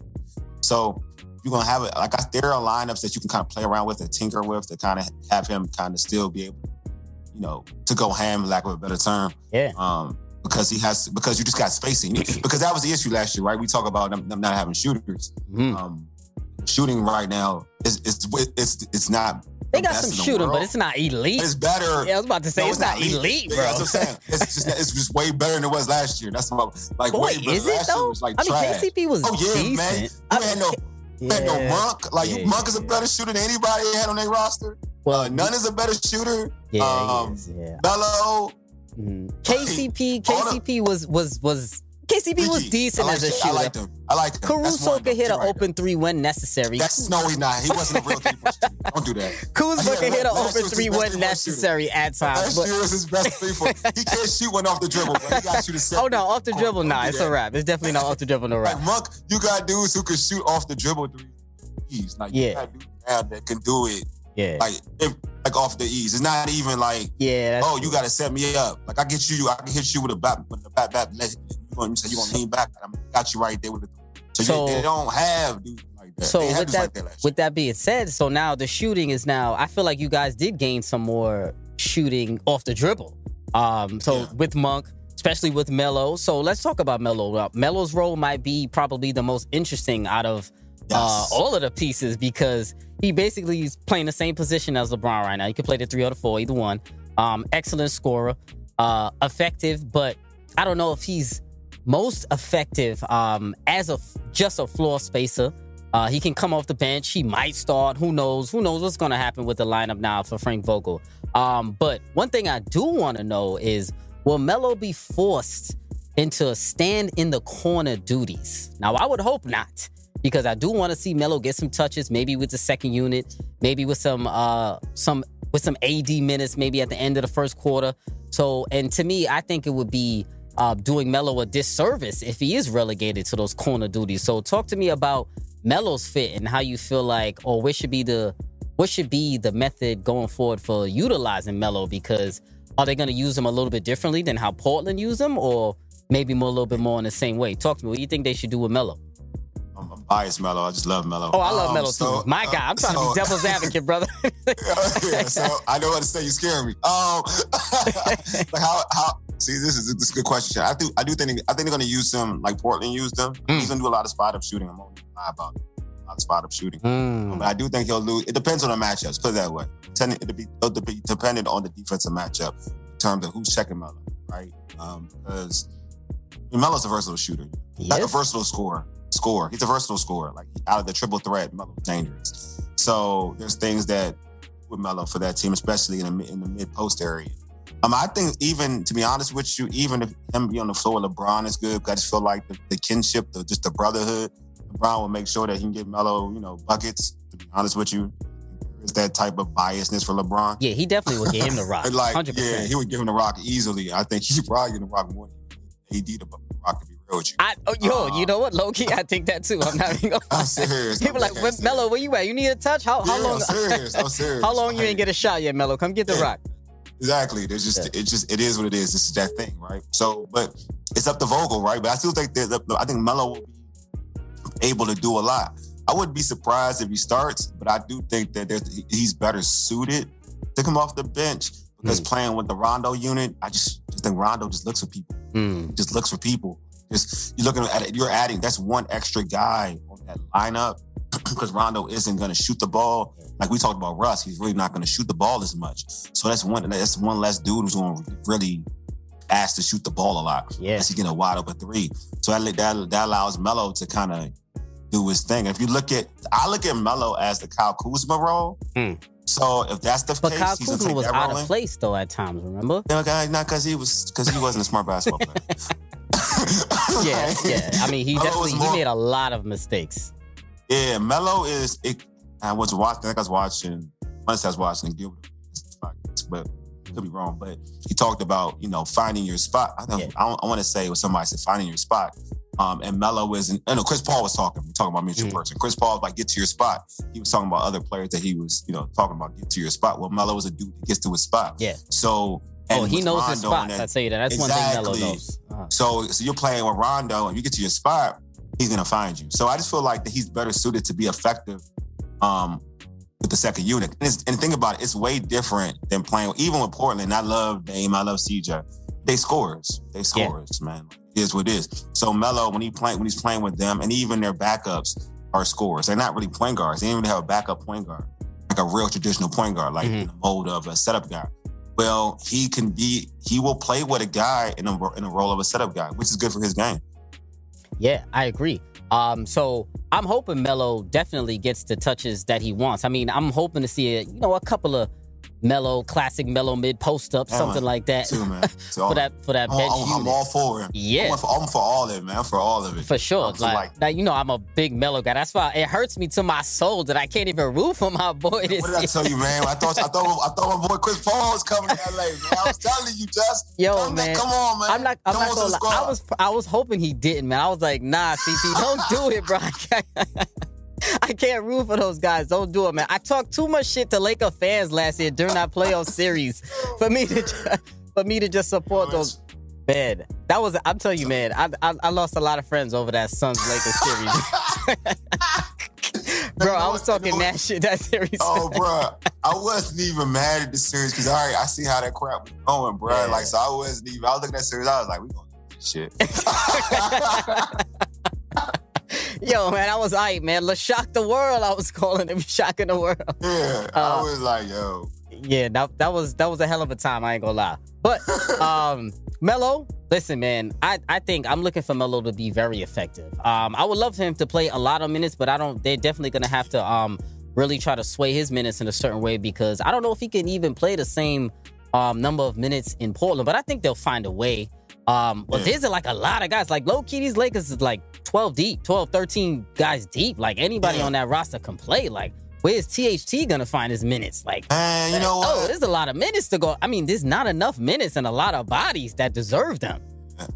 So you're going to have it. Like, there are lineups that you can kind of play around with and tinker with to kind of have him kind of still be able, to go ham, lack of a better term. Yeah. Because you just got spacing. Because that was the issue last year, right? We talk about them not having shooters. Shooting right now it's not. They got some shooting, but it's not elite. It's better. Yeah, I was about to say it's not elite, bro. Yeah, that's what I'm saying. It's just way better than it was last year. That's about way better. Is it though? Like I mean, KCP was decent. Man. You had no Monk. Monk is a better shooter than anybody had on their roster. Well, none is a better shooter. Yeah, Melo. KCP was decent as a shooter. I liked him. Caruso could hit an open 3 when necessary. No, he's not. He wasn't a real 3-point shooter. Don't do that. Kuzma could hit an open 3 when necessary at times. Last year was his best 3-point. He can't shoot one off the dribble, but he got to shoot a 7. Oh, no, off the dribble, nah, it's a wrap. It's definitely not off the dribble, no wrap. Like Monk, you got dudes who can shoot off the dribble 3s. Like, you got dudes that can do it. Yeah. Like off the ease. It's not even like, you got to set me up. Like, I can hit you with a bat. You're going to lean back. I got you right there with it. So they don't have dudes like that. So with that being said, so now the shooting is I feel like you guys did gain some more shooting off the dribble. With Monk, especially with Melo. So let's talk about Melo. Melo's role might be probably the most interesting out of all of the pieces, because he basically is playing the same position as LeBron right now. He can play the 3 or the 4, either one. Excellent scorer, effective, but I don't know if he's most effective as just a floor spacer. He can come off the bench. He might start. Who knows what's going to happen with the lineup now for Frank Vogel. But one thing I do want to know is, will Melo be forced into stand in the corner duties? Now, I would hope not, because I do want to see Melo get some touches, maybe with the second unit, maybe with some AD minutes, maybe at the end of the first quarter. So, and to me, I think it would be doing Melo a disservice if he is relegated to those corner duties. So talk to me about Melo's fit and how you feel like, or what should be the method going forward for utilizing Melo, because are they going to use him a little bit differently than how Portland used him, or maybe a little bit more in the same way? Talk to me. What do you think they should do with Melo? I'm biased Melo. I just love Melo. Oh, I love Melo too. My God, I'm trying to be devil's advocate, brother. So I know what to say. You scare me. Like See, this is a good question. I think they're going to use them like Portland used them. He's going to do a lot of spot up shooting. I'm only lie about it. A lot of spot up shooting. But I do think he'll lose. It depends on the matchups. Put it that way. It'll be dependent on the defensive matchup in terms of who's checking Melo, right? Because Melo's a versatile shooter. Not a versatile scorer. He's a versatile scorer. Like out of the triple threat, Melo's dangerous. So there's things that with Melo for that team, especially in the mid post area. I think even, to be honest with you, even if him be on the floor, LeBron is good. I just feel like the kinship, just the brotherhood, LeBron will make sure that he can get Melo, buckets. To be honest with you, there's that type of biasness for LeBron. Yeah, he definitely would give him the rock. 100%. Yeah, he would give him the rock easily. I think he'd probably give him the rock more than AD the rock, to be real with you. You know what? Low key, I think that too. I'm not even gonna. I'm serious. People like, Melo, where you at? You need a touch? How long? I'm serious. How long you ain't get a shot yet, Melo? Come get the rock. Exactly. It is what it is. This is that thing, right? So, but it's up to Vogel, right? But I still think I think Melo will be able to do a lot. I wouldn't be surprised if he starts, but I do think that he's better suited to come off the bench because playing with the Rondo unit, I just think Rondo just looks for people. Just looks for people. Just you're looking at it, you're adding that's one extra guy on that lineup because Rondo isn't going to shoot the ball. Like we talked about Russ, he's really not going to shoot the ball as much. So that's one less dude who's going to really ask to shoot the ball a lot. Yeah, unless he get a wide open three. So that allows Melo to kind of do his thing. If you I look at Melo as the Kyle Kuzma role. So if that's the case, Kyle Kuzma was out of place though at times. Remember? Yeah, not because he wasn't a smart basketball player. yeah. I mean, he made a lot of mistakes. Yeah, Melo is. I was watching Gilbert, but could be wrong. But he talked about finding your spot. I want to say what somebody said, finding your spot. And Melo is, Chris Paul was talking about mutual person. Chris Paul was like, get to your spot. He was talking about other players that he was, talking about get to your spot. Well, Melo is a dude that gets to his spot. Yeah. So. He knows his spots. I'd say that. That's one thing Melo knows. So you're playing with Rondo and you get to your spot, he's going to find you. So I just feel like that he's better suited to be effective with the second unit. And think about it, it's way different than playing, even with Portland. I love Dame, I love CJ. They scores, man. It is what it is. So Melo, when he's playing with them, and even their backups are scorers. They're not really point guards. They don't even have a backup point guard, like a real traditional point guard, like in the mode of a setup guy. Well, he will play with a guy in a role of a setup guy, which is good for his game. Yeah, I agree. So I'm hoping Melo definitely gets the touches that he wants. I mean, I'm hoping to see a couple of classic Melo mid post up, something like that. Too, man. for that bench unit. I'm all for him. Yeah, I'm for all of it, man. I'm for all of it. For sure. I'm a big Melo guy. That's why it hurts me to my soul that I can't even root for my boy. What did I tell you, man? I thought my boy Chris Paul was coming to LA, man. I was telling you, just come on, man. I'm not gonna lie. I was hoping he didn't, man. I was like, nah, CP, don't do it, bro. I can't root for those guys. Don't do it, man. I talked too much shit to Laker fans last year during that playoff series for me to just support those. Man, I'm telling you, man, I lost a lot of friends over that Suns-Lakers series. Bro, I was talking that shit, that series. Oh, bro, I wasn't even mad at the series because I see how that crap was going, bro. Yeah. Like, so I was looking at that series, I was like, we gonna do this shit. Yo, man, I was hype, man. Let's shock the world. I was calling him shocking the world. Yeah, I was like, yo. Yeah, that was a hell of a time. I ain't gonna lie. But Melo, listen, man. I think I'm looking for Melo to be very effective. I would love for him to play a lot of minutes, but they're definitely gonna have to really try to sway his minutes in a certain way because I don't know if he can even play the same number of minutes in Portland. But I think they'll find a way. There's like a lot of guys. Like low-key, these Lakers is like 12 deep, 12, 13 guys deep. Like anybody on that roster can play. Like, where's THT gonna find his minutes? Like, you know what? Oh, there's a lot of minutes to go. I mean, there's not enough minutes and a lot of bodies that deserve them.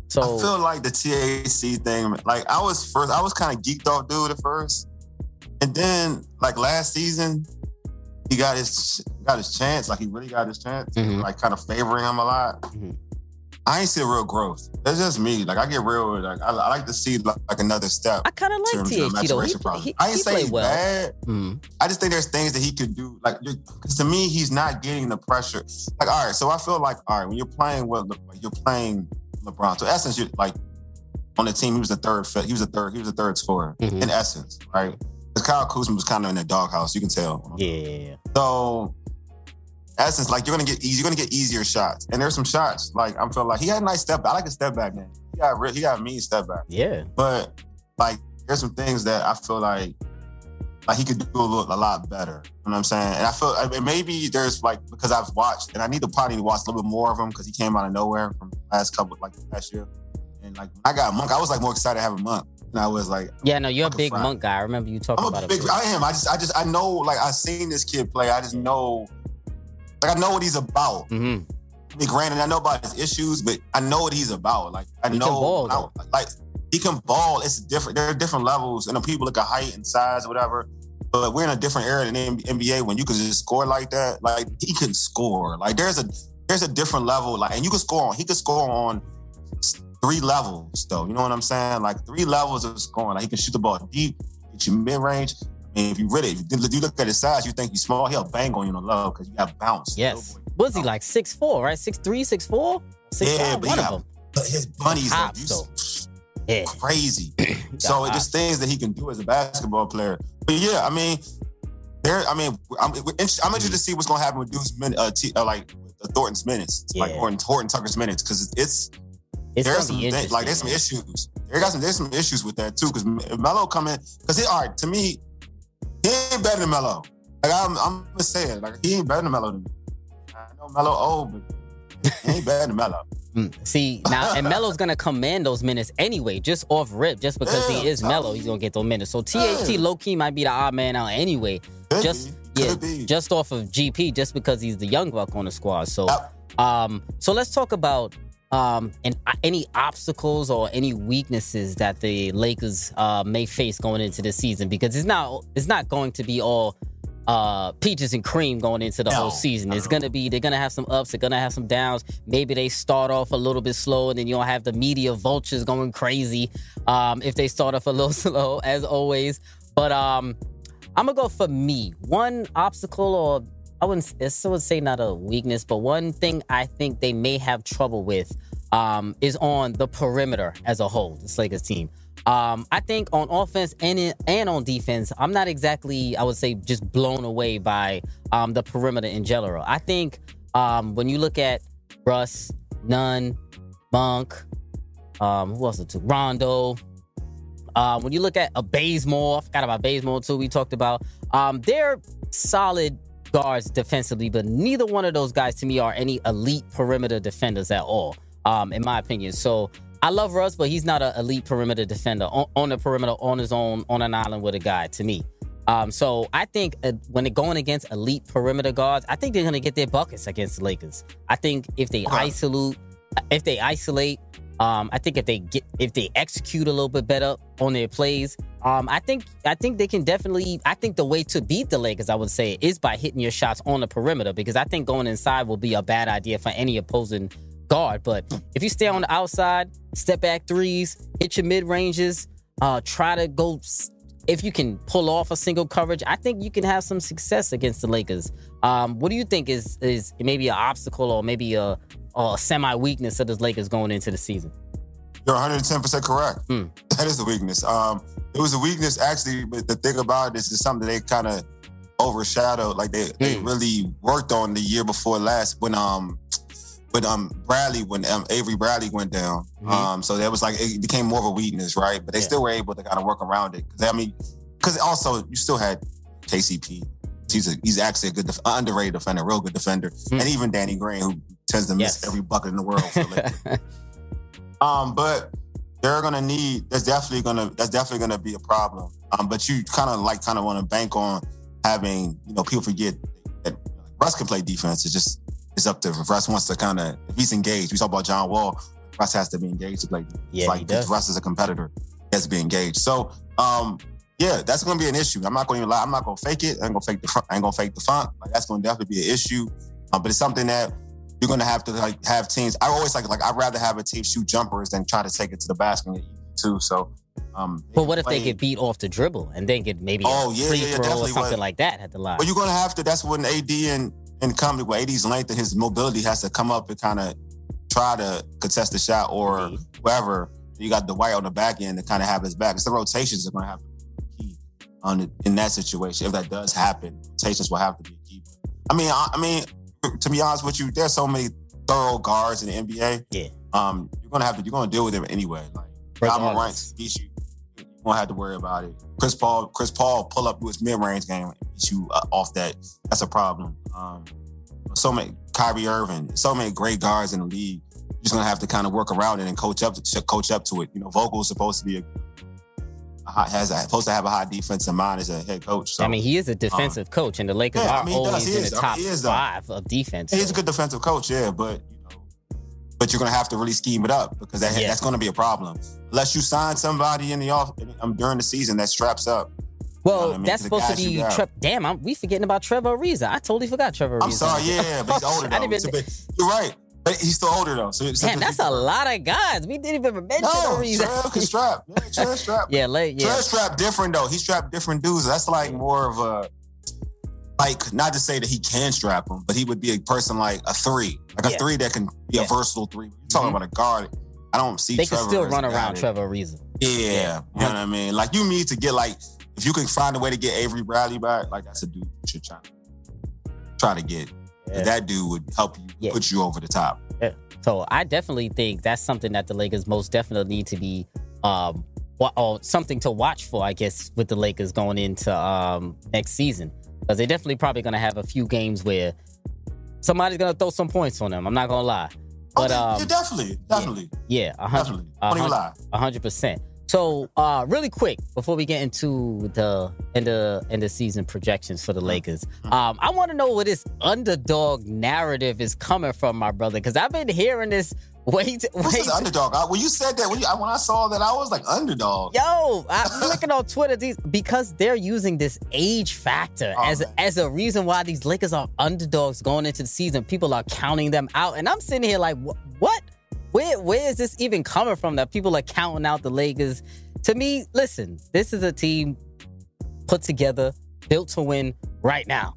So I feel like the THT thing, like I was kind of geeked off dude at first. And then like last season, he got his chance. Like he really got his chance. Like kind of favoring him a lot. I ain't see a real growth. That's just me. Like, I get real, like, I like to see like another step. I kind of like THT though. I ain't saying he's well. bad. I just think there's things that he could do. Like, because to me, he's not getting the pressure. Like, all right, so I feel like, all right, when you're playing LeBron. So, in essence, you're like on the team, he was the third scorer in essence, right? Because Kyle Kuzma was kind of in the doghouse, you can tell. Yeah. So, essence, like, you're gonna get easier shots, and there's some shots like I feel like he had a nice step back. I like a step back game. He got a mean step back. Yeah, but like there's some things that I feel like he could do a lot better. You know what I'm saying? And I feel maybe there's like, because I've watched, and I need to probably watch a little bit more of him because he came out of nowhere from last year. And like I got Monk, I was like more excited to have a Monk. And I was like, yeah, no, you're a big Monk guy. I remember you talking about it. I am. I know, like, I've seen this kid play. I just know. Like, I know what he's about. I mean, granted, I know about his issues, but I know what he's about. Like, he can ball. He can ball. It's different. There are different levels, and people look at height and size or whatever. But we're in a different era than the NBA when you can just score like that. Like, he can score. Like, there's a different level. Like, and he could score on 3 levels, though. You know what I'm saying? Like, 3 levels of scoring. Like, he can shoot the ball deep, get you mid-range. And if you look at his size, you think he's small, he'll bang on you on the low because you have bounce. Yes. Was he like 6'4", right? 6'3", 6'4"? 6'5", one of them. His bunnies are crazy. So it's just things that he can do as a basketball player. But yeah, I mean, I'm interested to see what's going to happen with Dude's Thornton's minutes, like Horton Tucker's minutes, because there's some issues. There's some issues with that too, because Melo coming, to me, he ain't better than Melo. Like, I'm gonna say it. Like, he ain't better than Melo than me. I know Melo old, but he ain't better than Melo. See, now, and Melo's gonna command those minutes anyway, just off rip, just because he is Melo, he's gonna get those minutes. So THT low-key might be the odd man out anyway. Could be. Just off of GP, just because he's the young buck on the squad. So so let's talk about any obstacles or any weaknesses that the Lakers may face going into this season, because it's not going to be all peaches and cream going into the whole season. They're gonna have some ups, they're gonna have some downs. Maybe they start off a little bit slow, and then you'll have the media vultures going crazy if they start off a little slow, as always. But I'm gonna go for me. One obstacle, or I would say not a weakness, but one thing I think they may have trouble with is on the perimeter as a whole, this Lakers team. I think on offense and on defense, I'm not exactly, I would say, just blown away by the perimeter in general. I think when you look at Russ, Nunn, Monk, who else took Rondo, when you look at a Bazemore, I forgot about Bazemore too, we talked about, they're solid guards defensively, but neither one of those guys to me are any elite perimeter defenders at all, in my opinion. So I love Russ, but he's not an elite perimeter defender on the perimeter, on his own, on an island with a guy, to me. So I think when they're going against elite perimeter guards, I think they're going to get their buckets against the Lakers. I think if they isolate, I think if they execute a little bit better on their plays, I think they can definitely. I think the way to beat the Lakers, I would say, is by hitting your shots on the perimeter, because I think going inside will be a bad idea for any opposing guard. But if you stay on the outside, step back threes, hit your mid ranges, try to go. If you can pull off a single coverage, I think you can have some success against the Lakers. What do you think is maybe an obstacle or maybe a semi-weakness of the Lakers going into the season? You're 110% correct. That is the weakness. It was a weakness, actually, but the thing about this is something they kind of overshadowed. Like, they really worked on the year before last when Avery Bradley went down. So that was like, it became more of a weakness, right? But they still were able to kind of work around it. Because also you still had KCP. He's actually a good, underrated defender, real good defender. And even Danny Green, who tends to miss every bucket in the world. But they're gonna need. That's definitely gonna be a problem. But you kind of want to bank on having, people forget that Russ can play defense. It's up to if Russ wants to if he's engaged. We talk about John Wall. Russ has to be engaged to play. Yeah, Russ is a competitor. He has to be engaged. So, that's going to be an issue. I'm not going to lie. I'm not going to fake it. I ain't going to fake the funk. Like, that's going to definitely be an issue. But it's something that you're going to have to like have teams. I always like I'd rather have a team shoot jumpers than try to take it to the basket and get easy too. So, but what if they get beat off the dribble and then get maybe a free throw or something like that at the line? Well, you're going to have to. That's when AD and come with AD's length and his mobility has to come up and kind of try to contest the shot or whoever. You got Dwight on the back end to kind of have his back. It's the rotations that are going to have to be key in that situation. If that does happen, rotations will have to be key. I mean, to be honest with you, there's so many thorough guards in the NBA. Yeah. You're gonna deal with them anyway. Like John Morant beats you. You won't have to worry about it. Chris Paul pull up to his mid-range game and beat you off that. That's a problem. So many Kyrie Irving, so many great guards in the league. You're just gonna have to kind of work around it and coach up to it. You know, Vogel's supposed to be supposed to have a high defensive mind as a head coach. So, I mean, he is a defensive coach, and the Lakers are always in the top 5 of defense. He's a good defensive coach, but you're going to have to really scheme it up because that's going to be a problem unless you sign somebody in the during the season that straps up. Well, that's supposed to be damn. We forgetting about Trevor Ariza. I totally forgot Trevor Ariza. I'm sorry, but he's older though. You're right. But he's still older though. So damn, that's a lot of guys. We didn't even mention Ariza. Trev can strap. Trev strap. Trev strap different though. He strapped different dudes. That's like more of a not to say that he can strap them, but he would be a person like a 3, like a 3 that can be a versatile 3. You're talking about a guard. I don't see. They can still run around Trevor Ariza. Yeah, you know what I mean. Like you need to get if you can find a way to get Avery Bradley back, that's a dude you should try to get. Yeah. That dude would help you put you over the top. Yeah. So I definitely think that's something that the Lakers most definitely need to be something to watch for, I guess, with the Lakers going into next season. Because they're definitely probably going to have a few games where somebody's going to throw some points on them. I'm not going to lie. But definitely. Yeah, 100%. So, really quick, before we get into the end of season projections for the Lakers, I want to know where this underdog narrative is coming from, my brother, because I've been hearing this What's this underdog? When you said that, when I saw that, I was like, underdog. Yo, I'm looking on Twitter because they're using this age factor as a reason why these Lakers are underdogs going into the season. People are counting them out, and I'm sitting here like, what? Where is this even coming from that people are counting out the Lakers? To me, listen, this is a team put together, built to win right now.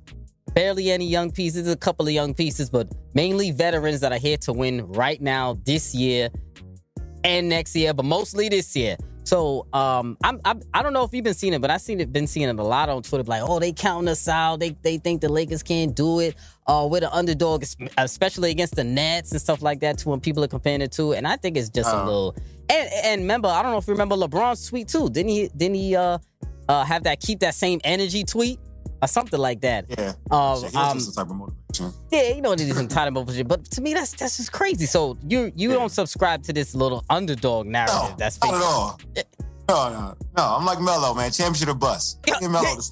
Barely any young pieces, a couple of young pieces, but mainly veterans that are here to win right now, this year and next year, but mostly this year. So I don't know if you've been seeing it, but I've been seeing it a lot on Twitter. Like, oh, they counting us out. They think the Lakers can't do it. We're the underdog, especially against the Nets and stuff like that. To when people are comparing it to, and I think it's just a little. And remember, I don't know if you remember LeBron's tweet too. Didn't he have that keep that same energy tweet? Or something like that. Yeah. Some type of motivation. Yeah, you know, it is some type of motivation. But to me, that's just crazy. So you don't subscribe to this little underdog narrative. No, that's fake. Not at all. No. I'm like Melo, man. Championship or bust.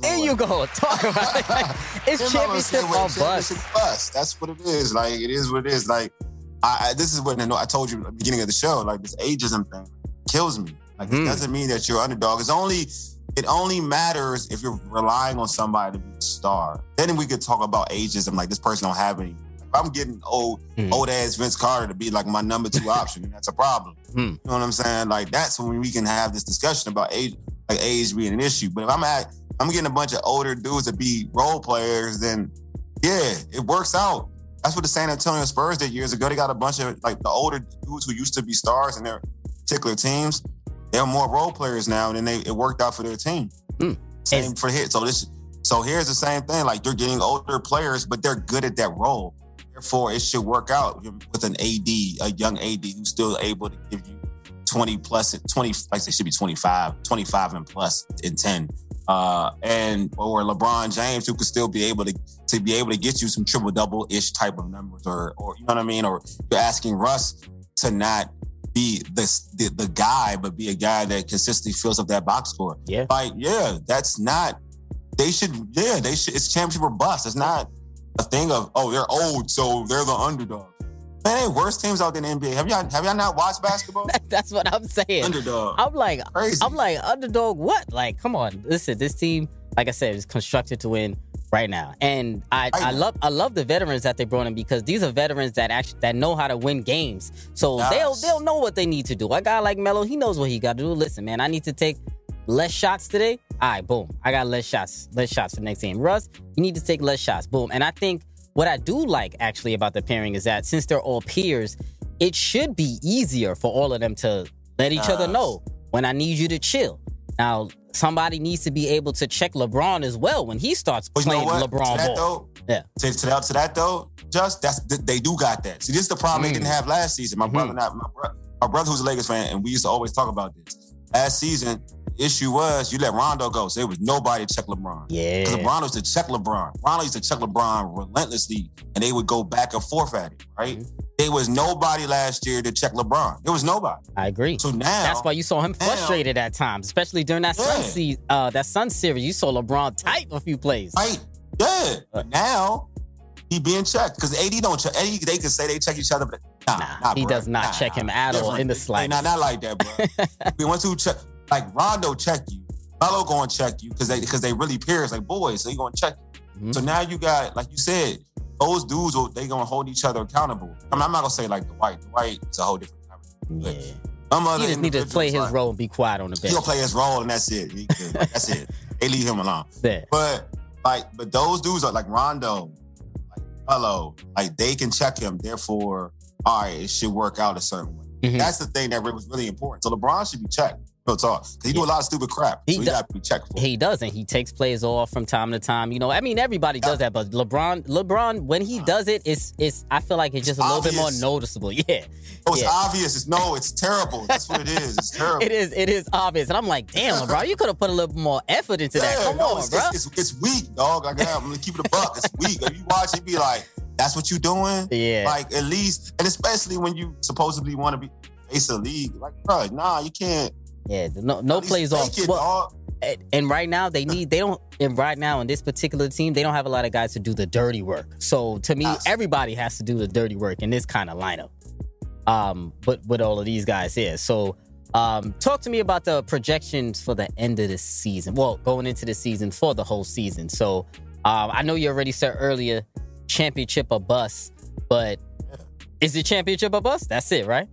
There you go. Talk about it. It's championship or bust. That's what it is. Like, it is what it is. Like, this is what I told you at the beginning of the show. Like, this ageism thing kills me. Like, it doesn't mean that you're underdog. It only matters if you're relying on somebody to be a star. Then we could talk about ageism. Like, this person don't have any. If I'm getting old ass Vince Carter to be like my number 2 option, and that's a problem. You know what I'm saying? Like, that's when we can have this discussion about age, like age being an issue. But if I'm getting a bunch of older dudes to be role players, then yeah, it works out. That's what the San Antonio Spurs did years ago. They got a bunch of like the older dudes who used to be stars in their particular teams. They're more role players now, and then it worked out for their team. Same for hit. So here's the same thing. Like, you're getting older players, but they're good at that role. Therefore, it should work out with an AD, a young AD who's still able to give you 20 plus, 20, like they should be 25 and plus in 10. Or LeBron James, who could still be able to get you some triple double-ish type of numbers, or you know what I mean? Or you're asking Russ to not be the guy, but be a guy that consistently fills up that box score. Yeah. Like, that's not, they should, it's championship or bust. It's not a thing of, oh, they're old, so they're the underdog. Man, ain't worse teams out there in the NBA. Have y'all not watched basketball? That's what I'm saying. Underdog. I'm like, crazy. underdog what? Like, come on. Listen, this team, like I said, is constructed to win right now. And I love the veterans that they brought in because these are veterans that know how to win games. So they'll know what they need to do. A guy like Melo, he knows what he got to do. Listen, man, I need to take less shots today. All right, boom. I got less shots for the next game. Russ, you need to take less shots. Boom. And I think what I do like actually about the pairing is that since they're all peers, it should be easier for all of them to let each other know when I need you to chill. Now, somebody needs to be able to check LeBron as well when he starts playing LeBron ball. Yeah. To that though, they do got that. See, this is the problem they didn't have last season. My brother who's a Lakers fan, and we used to always talk about this. Last season, the issue was you let Rondo go, so there was nobody to check LeBron. Yeah. Because LeBron used to check LeBron. Rondo used to check LeBron relentlessly, and they would go back and forth at it, right? There was nobody last year to check LeBron. There was nobody. I agree. So now that's why you saw him frustrated at times, especially during that Sun series. You saw LeBron type a few plays. Right. Yeah. But now he being checked because AD don't check. AD, they can say they check each other, but nah, he bro. does not check him at all in the slightest. Not like that, bro. We want to check. Like Rondo check you, Melo going to check you because they really peers like boys. So he going to check you. So now you got, like you said, those dudes they gonna hold each other accountable. I mean, I'm not gonna say like Dwight. Dwight is a whole different type of thing. He just need to play his role and be quiet on the bench. He'll play his role and that's it. That's it. They leave him alone. Yeah. But those dudes are like Rondo, like Melo, like they can check him. Therefore, all right, it should work out a certain way. That's the thing that was really important. So LeBron should be checked. Real talk. Because he do a lot of stupid crap. So he got to be checked for. He does, and he takes plays off from time to time. You know, I mean, everybody does that, but LeBron, when he does it, it's I feel like it's just a little bit more noticeable. Yeah. Oh, it's obvious. It's terrible. That's what it is. It's terrible. It is obvious. And I'm like, damn, LeBron, you could have put a little more effort into that. Come on, bro. It's weak, dog. I'm gonna keep it a buck. It's weak. If you watch it, be like, that's what you doing? Yeah. Like, at least, and especially when you supposobly want to be face of the league. Like, bro, nah, you can't. Yeah, no plays off. And right now right now in this particular team, they don't have a lot of guys to do the dirty work. So to me, everybody has to do the dirty work in this kind of lineup. But with all of these guys here. So talk to me about the projections for the end of the season. Well, going into the season for the whole season. So I know you already said earlier, championship or bust, but is it championship or bust? That's it, right?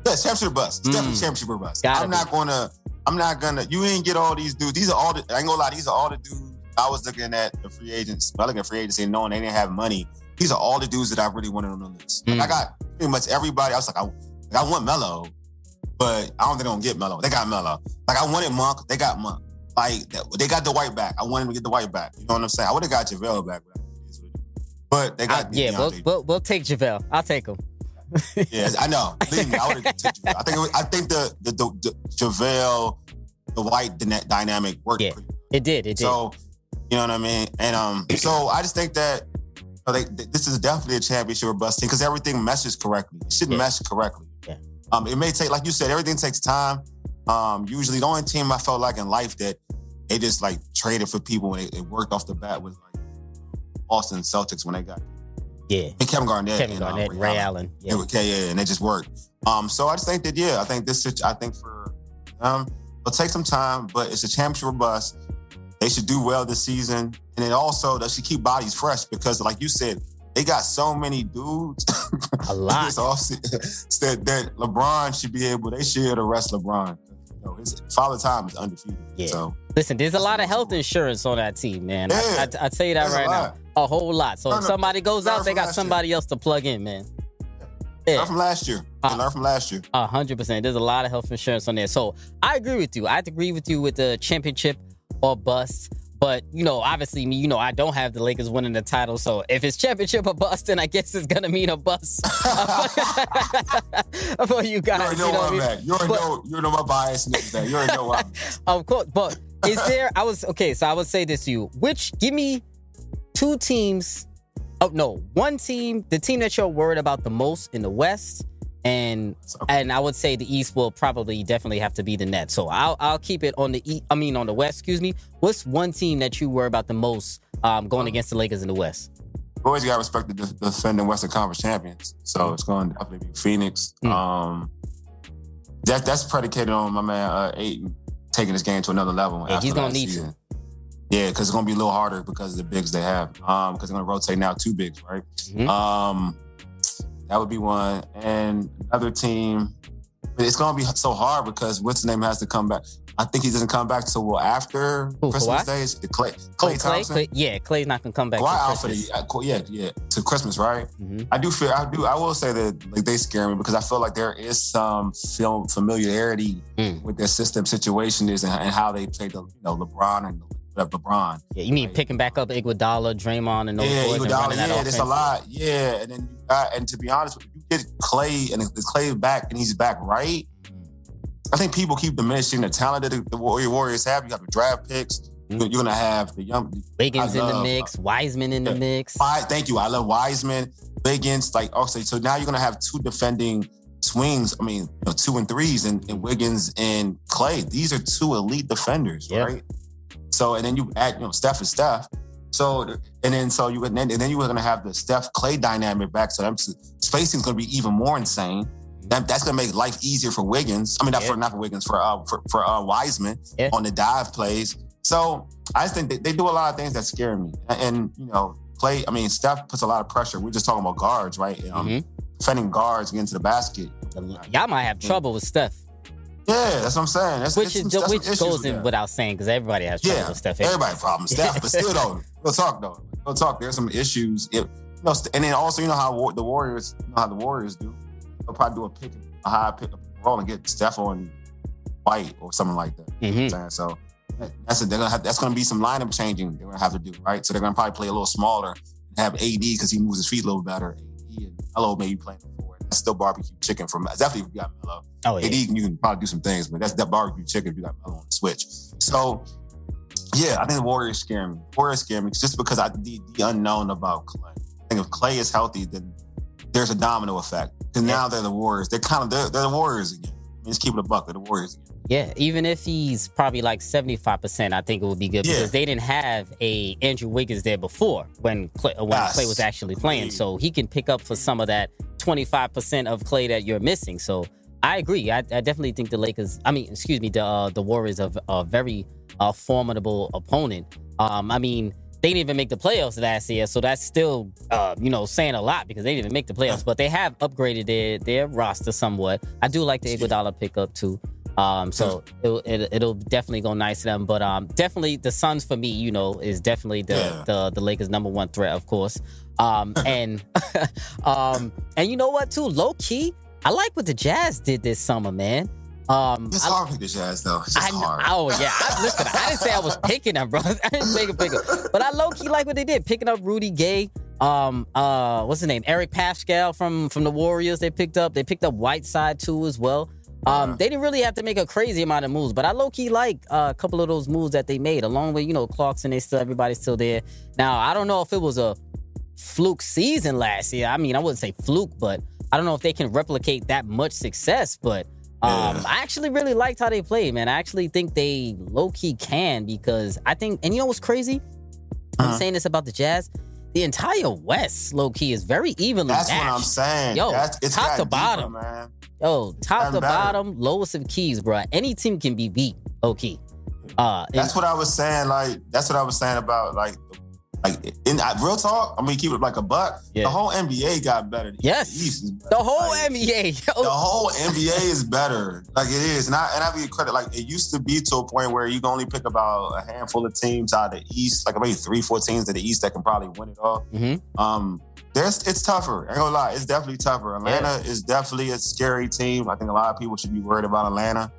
Yeah, championship or bust. It's definitely championship or bust. I'm not gonna, you ain't get all these dudes. These are all I ain't gonna lie, these are all the dudes I was looking at the free agents. I looking at free agency and knowing they didn't have money. These are all the dudes that I really wanted on the list. Like I got pretty much everybody. I was like, I want Melo, but I don't think they're gonna get Melo. They got Melo. Like I wanted Monk, they got Monk. Like they got Dwight back. I wanted them to get Dwight back. You know what I'm saying? I would have got JaVale back, but they got we'll take JaVale. I'll take him. Yeah, I know. Believe me, I would have taken JaVale. I think the JaVale, the Dwight dynamic worked. Yeah, it did. So you know what I mean. And so I just think that this is definitely a championship or bust team because everything meshes correctly. It should mesh correctly. Yeah. It may take, like you said, everything takes time. Usually, the only team I felt like in life that they just like traded for people and it worked off the bat was like Boston Celtics when they got. Yeah. And Kevin Garnett, Ray Allen. Yeah. And it just worked. So I just think that, I think for it'll take some time, but it's a championship or bust. They should do well this season. And then also they should keep bodies fresh because like you said, they got so many dudes. A lot. that LeBron should be able, they should arrest LeBron. You know, his Father Time is undefeated. Yeah. So listen, there's a lot of health insurance on that team, man. Yeah. I tell you that right now. A whole lot. So if somebody goes out, they got somebody else to plug in, man. Yeah. Learn from last year. 100%. There's a lot of health insurance on there. So I agree with you. I agree with you with the championship or bust. But, you know, obviously, I don't have the Lakers winning the title. So if it's championship or bust, then I guess it's going to mean a bust for you guys. You already know where I'm at. You know my bias. You already know why. Of course. But is there, so I would say this to you. Give me two teams. One team, the team that you're worried about the most in the West. And I would say the East will definitely have to be the Nets. So I'll keep it on on the West, excuse me. What's one team that you worry about the most going against the Lakers in the West? Always got to respect the defending Western Conference champions. So it's going to definitely be Phoenix. That's predicated on my man Ayton taking this game to another level. Yeah, he's going to need to. Yeah, because it's going to be a little harder because of the bigs they have. Because they're going to rotate now 2 bigs, right? Mm-hmm. That would be one. And another team, it's going to be so hard because what's the name has to come back. I think he doesn't come back till after Christmas Day. Clay Thompson. Clay's not going to come back Kawhi till Christmas. To Christmas, right? Mm-hmm. I will say that like they scare me because I feel like there is some familiarity with their system situation is and how they play LeBron and LeBron. Yeah, you mean picking back up Iguodala, Draymond, and those boys and running that offense? There's a lot. Yeah, and then and to be honest, when you get Clay and the Clay back and he's back right, I think people keep diminishing the talent that the Warriors have. You have the draft picks. You're going to have the young Wiggins in the mix, Wiseman in the mix. Thank you. I love Wiseman, Wiggins. Like, okay, so now you're going to have 2 defending swings. I mean, 2 and 3s, and Wiggins and Clay. These are 2 elite defenders, right? So, and then you add, Steph is Steph. So, and then you were going to have the Steph Clay dynamic back. So, spacing's going to be even more insane. That's going to make life easier for Wiggins. I mean, not for Wiggins, for Wiseman on the dive plays. So I think they do a lot of things that scare me. And Clay, I mean, Steph puts a lot of pressure. We're just talking about guards, right? Defending guards getting to the basket. Y'all might have trouble with Steph. Yeah, that's what I'm saying. Which goes in without saying because everybody has trouble with Steph. Everybody has problems with Steph, but still though, we'll talk. There's some issues. And then also how the Warriors do. They'll probably do a high pick roll and get Steph on White or something like that. You know what I'm saying? So that's going to be some lineup changing they're going to have to do, right? So they're going to probably play a little smaller and have AD because he moves his feet a little better. AD and Melo maybe playing forward. That's still barbecue chicken definitely if you got Melo. Oh, yeah. AD, you can probably do some things, but that's that barbecue chicken if you got Melo on the switch. So, yeah, I think the Warriors scare me. Just because the unknown about Clay. I think if Clay is healthy, then there's a domino effect. Because now they're the Warriors. They're the Warriors again. Just keep it a buck. They're the Warriors again. Yeah, even if he's probably like 75%, I think it would be good because they didn't have a Andrew Wiggins there before when Clay was actually playing. So he can pick up for some of that 25% of Clay that you're missing. So I agree. I definitely think the Warriors are a very formidable opponent. I mean, they didn't even make the playoffs last year, so that's still, saying a lot because they didn't even make the playoffs. But they have upgraded their roster somewhat. I do like the Iguodala pickup too. So it'll definitely go nice to them. But definitely the Suns for me, is definitely the Lakers' number 1 threat, of course. And you know what too, low key, I like what the Jazz did this summer, man. It's hard to pick the Jazz though. It's just hard. Oh yeah, listen. I didn't say I was picking them, bro. I didn't make a pick up, but I low key like what they did, picking up Rudy Gay. What's his name? Eric Pascal from the Warriors. They picked up Whiteside too as well. They didn't really have to make a crazy amount of moves, but I low key like a couple of those moves that they made, along with Clarkson. Everybody's still there. Now I don't know if it was a fluke season last year. I mean, I wouldn't say fluke, but I don't know if they can replicate that much success, but. I actually really liked how they played, man. I actually think they low-key can because I think, and you know what's crazy? I'm saying this about the Jazz. The entire West, low-key, is very evenly matched. That's what I'm saying. Yo, it's top to bottom. Deeper, man. Yo, top to bottom, lowest of keys, bro. Any team can be beat, low-key. That's what I was saying. That's what I was saying about, in real talk, I'm gonna keep it like a buck. Yeah. The whole NBA got better. Yes, the whole NBA. Yo. The whole NBA is better. Like it is, and I give you credit. Like it used to be to a point where you can only pick about a handful of teams out of the East, like maybe 3-4 teams to the East that can probably win it all. It's tougher. I ain't gonna lie, it's definitely tougher. Atlanta is definitely a scary team. I think a lot of people should be worried about Atlanta.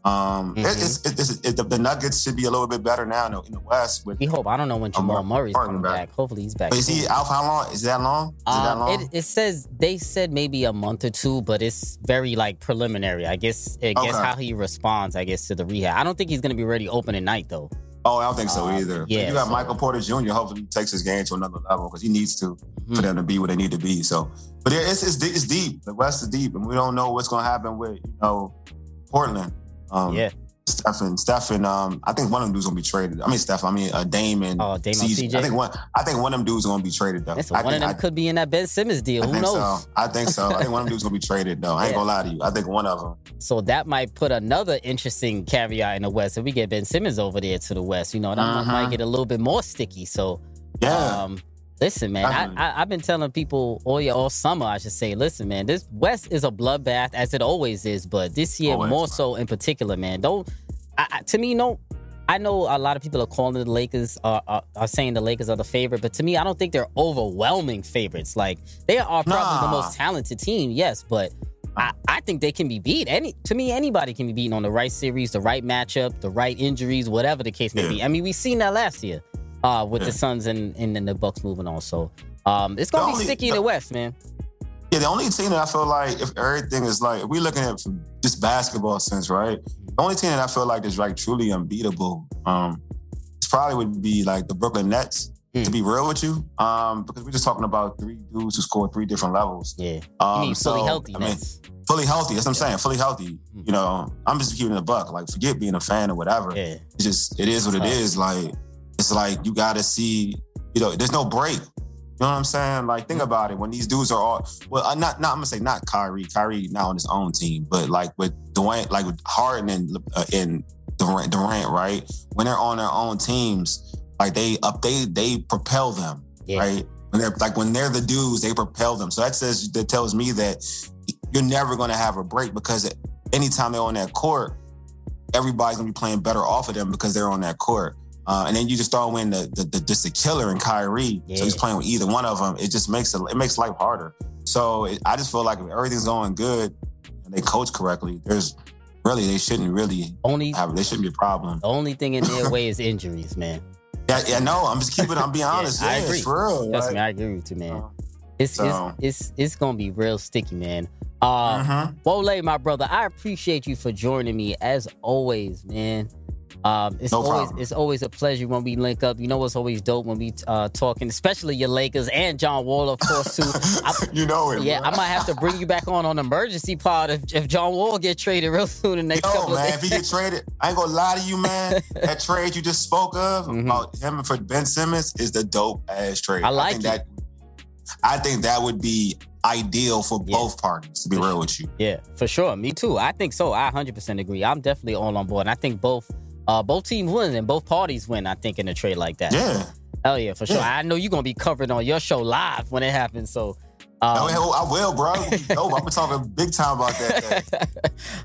The Nuggets should be a little bit better now in the West. We hope. I don't know when Jamal Murray's coming back. Hopefully he's back. But is he out for how long? Is that long? It says they said maybe a month or 2, but it's very preliminary. I guess how he responds. I guess to the rehab. I don't think he's gonna be ready opening night though. Oh, I don't think so either. Yeah, you got Michael Porter Jr. Hopefully he takes his game to another level because he needs to for them to be where they need to be. So, but it's deep. The West is deep, and we don't know what's gonna happen with Portland. Steph and I think one of them dudes gonna be traded. Dame and CJ. I think one of them dudes gonna be traded though. One of them could be in that Ben Simmons deal. Who knows? I think so. I think one of them dudes gonna be traded though. I ain't gonna lie to you. I think one of them. So that might put another interesting caveat in the West. If we get Ben Simmons over there to the West, that might get a little bit more sticky. So listen, man, I've been telling people all summer, I should say, listen, man, this West is a bloodbath as it always is, but this year more so in particular, man. I know a lot of people are calling the Lakers, are saying the Lakers are the favorite, but to me, I don't think they're overwhelming favorites. Like, they are probably the most talented team, yes, but I think they can be beat. To me, anybody can be beaten on the right series, the right matchup, the right injuries, whatever the case may be. I mean, we seen that last year. With the Suns and the Bucks moving on. So it's going to be sticky in the West, man. Yeah, the only team that I feel like, if everything is like, if we're looking at from just basketball sense, right? The only team that I feel like is like truly unbeatable, probably would be like the Brooklyn Nets, to be real with you. Because we're just talking about three dudes who scored three different levels. Yeah. You mean fully healthy Nets. Fully healthy, that's what I'm saying. Fully healthy. You know, I'm just keeping it a buck. Like, forget being a fan or whatever. Yeah. It is what it is. Like, it's like you got to see, there's no break. You know what I'm saying? Like, think about it. When these dudes are all, I'm going to say not Kyrie. Kyrie now on his own team, but like with Dwight, like with Harden and Durant, right? When they're on their own teams, like they propel them, right? When they're the dudes, they propel them. So that tells me that you're never going to have a break, because anytime they're on that court, everybody's going to be playing better off of them because they're on that court. And then you just throw in the killer in Kyrie. Yeah. So he's playing with either one of them. It just makes life harder. So I just feel like if everything's going good and they coach correctly, they shouldn't be a problem. The only thing in their way is injuries, man. Yeah, no, I'm being honest. I agree. For real. Trust me, I agree with you, man. It's gonna be real sticky, man. Wole, my brother, I appreciate you for joining me as always, man. It's always a pleasure when we link up. You know what's always dope when we talking, especially your Lakers and John Wall, of course, too. Yeah, I might have to bring you back on emergency pod if John Wall get traded real soon in the next couple of days. If he get traded, I ain't gonna lie to you, man. That trade you just spoke of about him for Ben Simmons is the dope ass trade. I think that would be ideal for both parties, to be real with you. Yeah, for sure. Me too. I think so. I 100% agree. I'm definitely all on board. And I think both teams win and both parties win, I think, in a trade like that. Yeah. Hell yeah, for sure. I know you're going to be covered on your show live when it happens, so... I will, bro. I've been talking big time about that.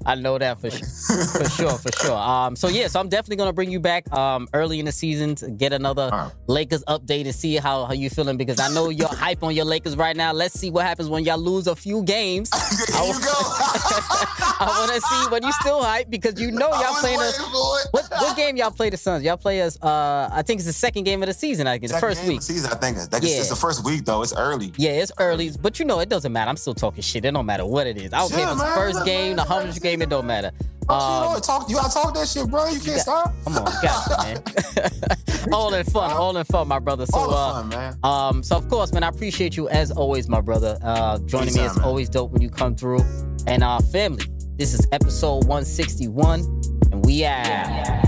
I know that for sure. So I'm definitely going to bring you back early in the season to get another Lakers update and see how you feeling, because I know you're hype on your Lakers right now. Let's see what happens when y'all lose a few games. Here you go. I want to see when you still hype, because you know y'all playing what game y'all play the Suns? Y'all play us, I think it's the second game of the season, I guess, the first week. Season, I think. It's the first week, though. It's early. Yeah, it's early. But it doesn't matter. I'm still talking shit. It don't matter what it is. I don't care if it's the first game, the 100th game, it don't matter. You gotta talk that shit, bro. You can't stop. Come on, gotcha, man. all in fun, my brother. So, fun, man. So of course, man, I appreciate you as always, my brother. Joining me is always dope when you come through. And family, this is episode 161, and we out.